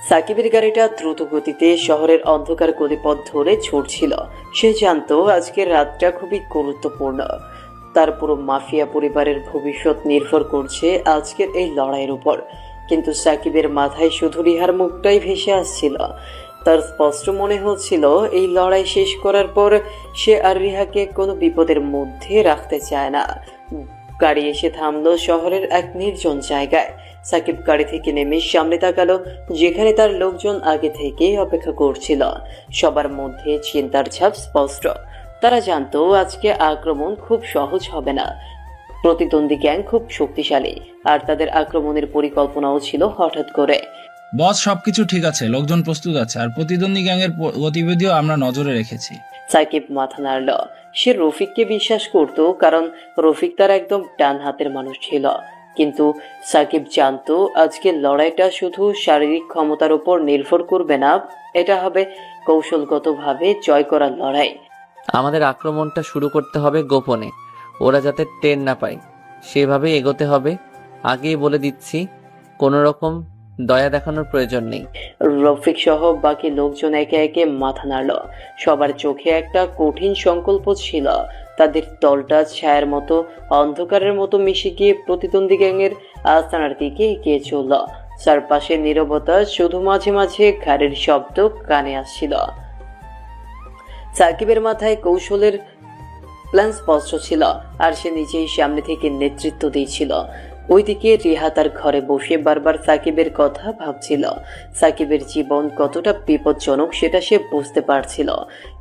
সাকিবের গাড়িটা দ্রুত গতিতে শহরের অন্ধকার গলিপথ ধরে ছুটছিল। সে জানতো আজকের রাতটা খুবই গুরুত্বপূর্ণ। তার পুরো মাফিয়া পরিবারের ভবিষ্যৎ নির্ভর করছে আজকের এই লড়াইয়ের উপর। কিন্তু সাকিবের মাথায় শুধু রিহার মুখটাই ভেসে আসছিল। তার স্পষ্ট মনে হচ্ছিল এই লড়াই শেষ করার পর সে আর রিহাকে কোনো বিপদের মধ্যে রাখতে চায় না। গাড়ি এসে থামলো শহরের এক নির্জন জায়গায়। সাকিব গাড়ি থেকে নেমে সামনে তাকালো, যেখানে তার লোকজন আগে থেকেই অপেক্ষা করছিল। সবার মধ্যে চিন্তার ছাপ স্পষ্ট। তারা জানতো আজকে আক্রমণ খুব সহজ হবে না। প্রতিদ্বন্দ্বী গ্যাং খুব শক্তিশালী, আর তাদের আক্রমণের পরিকল্পনাও ছিল হঠাৎ করে। বস, সবকিছু ঠিক আছে, লোকজন প্রস্তুত আছে, আর প্রতিদ্বন্দ্বী গ্যাংয়ের গতিবিধিও আমরা নজরে রেখেছি। সাকিব মাথা নাড়ল। সে রফিককে বিশ্বাস করত, কারণ রফিক তার একদম ডান হাতের মানুষ ছিল। কিন্তু সাকিব জানতো আজকের লড়াইটা শুধু শারীরিক ক্ষমতার উপর নির্ভর করবে না, এটা হবে কৌশলগতভাবে জয় করার লড়াই। আমাদের আক্রমণটা শুরু করতে হবে গোপনে, ওরা যাতে টের না পায় সেভাবে এগোতে হবে। আগেই বলে দিচ্ছি, কোনো রকম দয়া দেখানোর প্রয়োজন নেই। রফিক সহ বাকি লোকজন একে একে মাথা নাড়ল। সবার চোখে একটা কঠিন সংকল্প ছিল। তাদের দলটা ছায়ার মতো, অন্ধকারের মতো মিশে গিয়ে প্রতিদ্বন্দ্বী গ্যাংয়ের আস্তানার দিকে এগিয়ে চলল। চারপাশে নীরবতা, শুধু মাঝে মাঝে গাড়ির শব্দ কানে আসছিল। সাকিবের মাথায় কৌশলের প্ল্যান স্পষ্ট ছিল, আর সে নিজেই সামনে থেকে নেতৃত্ব দিয়েছিল। ওইদিকে রিহা তার ঘরে বসে বারবার সাকিবের কথা ভাবছিল। সাকিবের জীবন কতটা বিপজ্জনক সেটা সে বুঝতে পারছিল,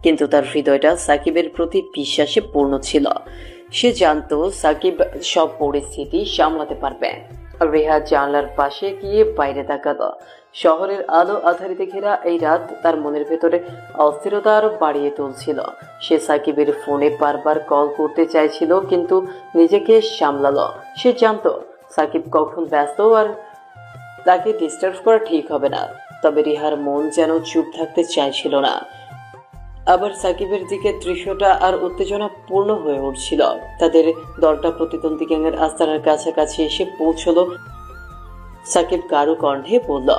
কিন্তু তার হৃদয়টা সাকিবের প্রতি বিশ্বাসে পূর্ণ ছিল। সে জানতো সাকিব সব পরিস্থিতি সামলাতে পারবে। রিহা জানলার পাশে গিয়ে বাইরে তাকালো। শহরের আলো আধারিতে ঘেরা এই রাত তার মনের ভেতরে অস্থিরতা আরো বাড়িয়ে তুলছিল। সে সাকিবের ফোনে বারবার কল করতে চাইছিল, কিন্তু নিজেকে সামলালো। সে জানতো সাকিব কখন ব্যস্ত, আর তাকে ডিস্টার্ব করা ঠিক হবে না। তবে রিহার মন যেন চুপ থাকতে চাইছিল না। আবার সাকিবের দিকে দৃশ্যটা আর উত্তেজনা পূর্ণ হয়ে উঠছিল। তাদের দলটা প্রতিদ্বন্দ্বী গ্যাংয়ের আস্তানার কাছাকাছি এসে পৌঁছলো। সাকিব কারো কণ্ঠে বলল,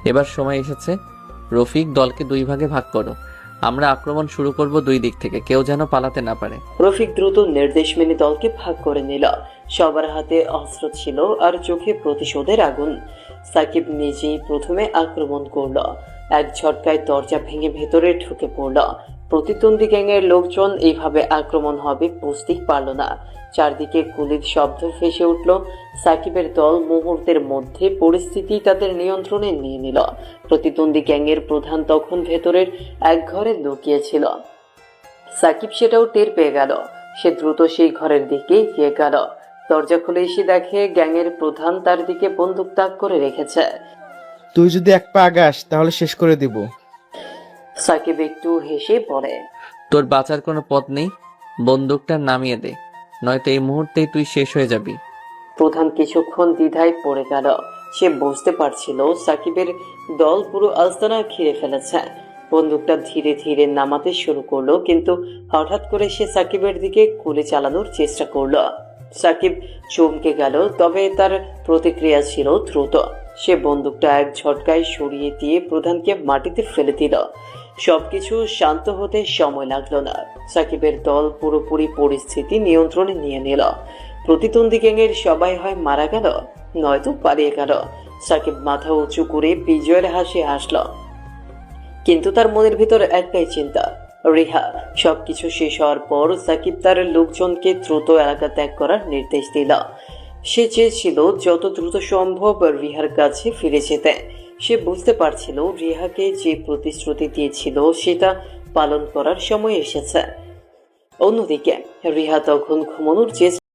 এবার সময় এসেছে। রফিক, দলকে দুই ভাগে ভাগ করো, আমরা আক্রমণ শুরু করব দুই দিক থেকে, কেউ যেন পালাতে না পারে। রফিক দ্রুত নির্দেশ মেনে দলকে ভাগ করে নিল। সবার হাতে অস্ত্র ছিল আর চোখে প্রতিশোধের আগুন। সাকিব নিজেই প্রথমে আক্রমণ করল। এক ঝটকায় দরজা ভেঙে ভেতরে ঢুকে পড়ল। প্রতিদ্বন্দ্বী গ্যাংয়ের লোকজন এইভাবে আক্রমণ হবে বুঝতেই পারল না। চারদিকে গুলির শব্দ ভেসে উঠল। সাকিবের দল মুহূর্তের মধ্যে পরিস্থিতি তাদের নিয়ন্ত্রণে নিয়ে নিল। প্রতিদ্বন্দ্বী গ্যাংয়ের প্রধান তখন ভেতরের এক ঘরে লুকিয়েছিল। সাকিব সেটাও টের পেয়ে গেল। সে দ্রুত সেই ঘরের দিকে এগিয়ে গেল। দরজা খুলে এসে দেখে গ্যাংয়ের প্রধান তার দিকে বন্দুক তাক করে রেখেছে। তুই যদি এক পা আগাস তাহলে শেষ করে দিব। সাকিব একটু হেসে বলে, তোর বাঁচার কোনো পথ নেই, বন্দুকটা নামিয়ে দে, নয়তো এই মুহূর্তেই তুই শেষ হয়ে যাবি। প্রধান কিছুক্ষণ দ্বিধায় পড়ে গেল। সে বুঝতে পারছিল সাকিবের দল পুরো আস্তানা ঘিরে ফেলেছে। বন্দুকটা ধীরে ধীরে নামাতে শুরু করলো, কিন্তু হঠাৎ করে সে সাকিবের দিকে গুলি চালানোর চেষ্টা করলো। সাকিব চমকে গেল, তবে তার প্রতিক্রিয়া ছিল দ্রুত। সে বন্দুকটা এক ঝটকায় সরিয়ে দিয়ে প্রধানকে মাটিতে ফেলে দিল। সবকিছু শান্ত হতে সময় লাগলো না। সাকিবের দল পুরোপুরি পরিস্থিতি নিয়ন্ত্রণে নিয়ে নিল। প্রতিদ্বন্দ্বী গ্যাংয়ের সবাই হয় মারা গেল, নয়তো পালিয়ে গেল। সাকিব মাথা উঁচু করে বিজয়ের হাসি হাসল, কিন্তু তার মনের ভিতর একটাই চিন্তা, রিহা। সবকিছু শেষ হওয়ার পর সাকিব তার লোকজনকে দ্রুত এলাকা ত্যাগ করার নির্দেশ দিল। সে চেয়েছিল যত দ্রুত সম্ভব রিহার কাছে ফিরে যেতে। সে বুঝতে পারছিল রিহাকে যে প্রতিশ্রুতি দিয়েছিল সেটা পালন করার সময় এসেছে। অন্যদিকে রিহা তখন ঘুমানোর চেষ্টা